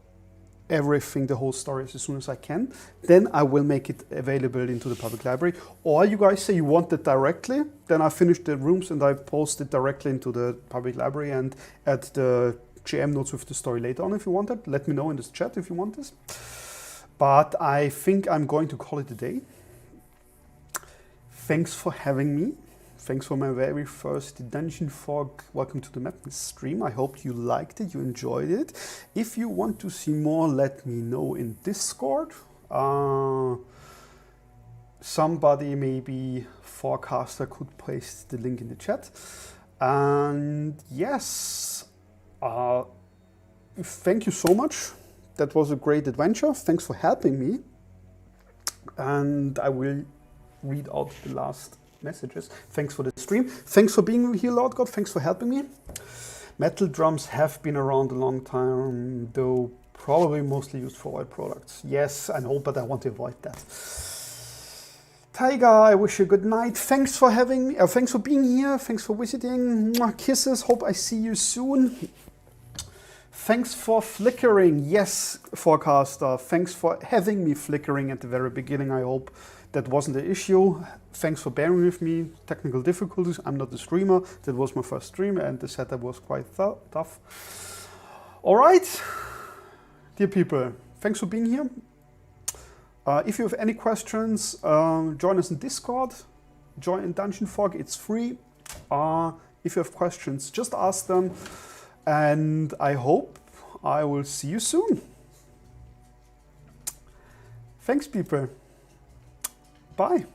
everything, the whole story, as soon as I can. Then I will make it available into the public library. Or you guys say you want it directly, then I finish the rooms and I post it directly into the public library and add the GM notes with the story later on if you want it. Let me know in this chat if you want this. But I think I'm going to call it a day. Thanks for having me. Thanks for my very first DungeonFog Welcome to the Mapness stream. I hope you liked it, you enjoyed it. If you want to see more, let me know in Discord. Somebody, maybe Forecaster, could paste the link in the chat. And yes, thank you so much. That was a great adventure. Thanks for helping me. And I will read out the last messages. Thanks for the stream. Thanks for being here, Lord God. Thanks for helping me. Metal drums have been around a long time, though probably mostly used for oil products. Yes, I know, but I want to avoid that. Tiger, I wish you good night. Thanks for having me. Thanks for being here. Thanks for visiting. Kisses. Hope I see you soon. Thanks for flickering. Yes, Forecaster. Thanks for having me flickering at the very beginning. I hope that wasn't the issue. Thanks for bearing with me. Technical difficulties. I'm not a streamer. That was my first stream and the setup was quite tough. All right, dear people, thanks for being here. If you have any questions, join us in Discord. Join in DungeonFog. It's free. If you have questions, just ask them. And I hope I will see you soon. Thanks, people. Bye.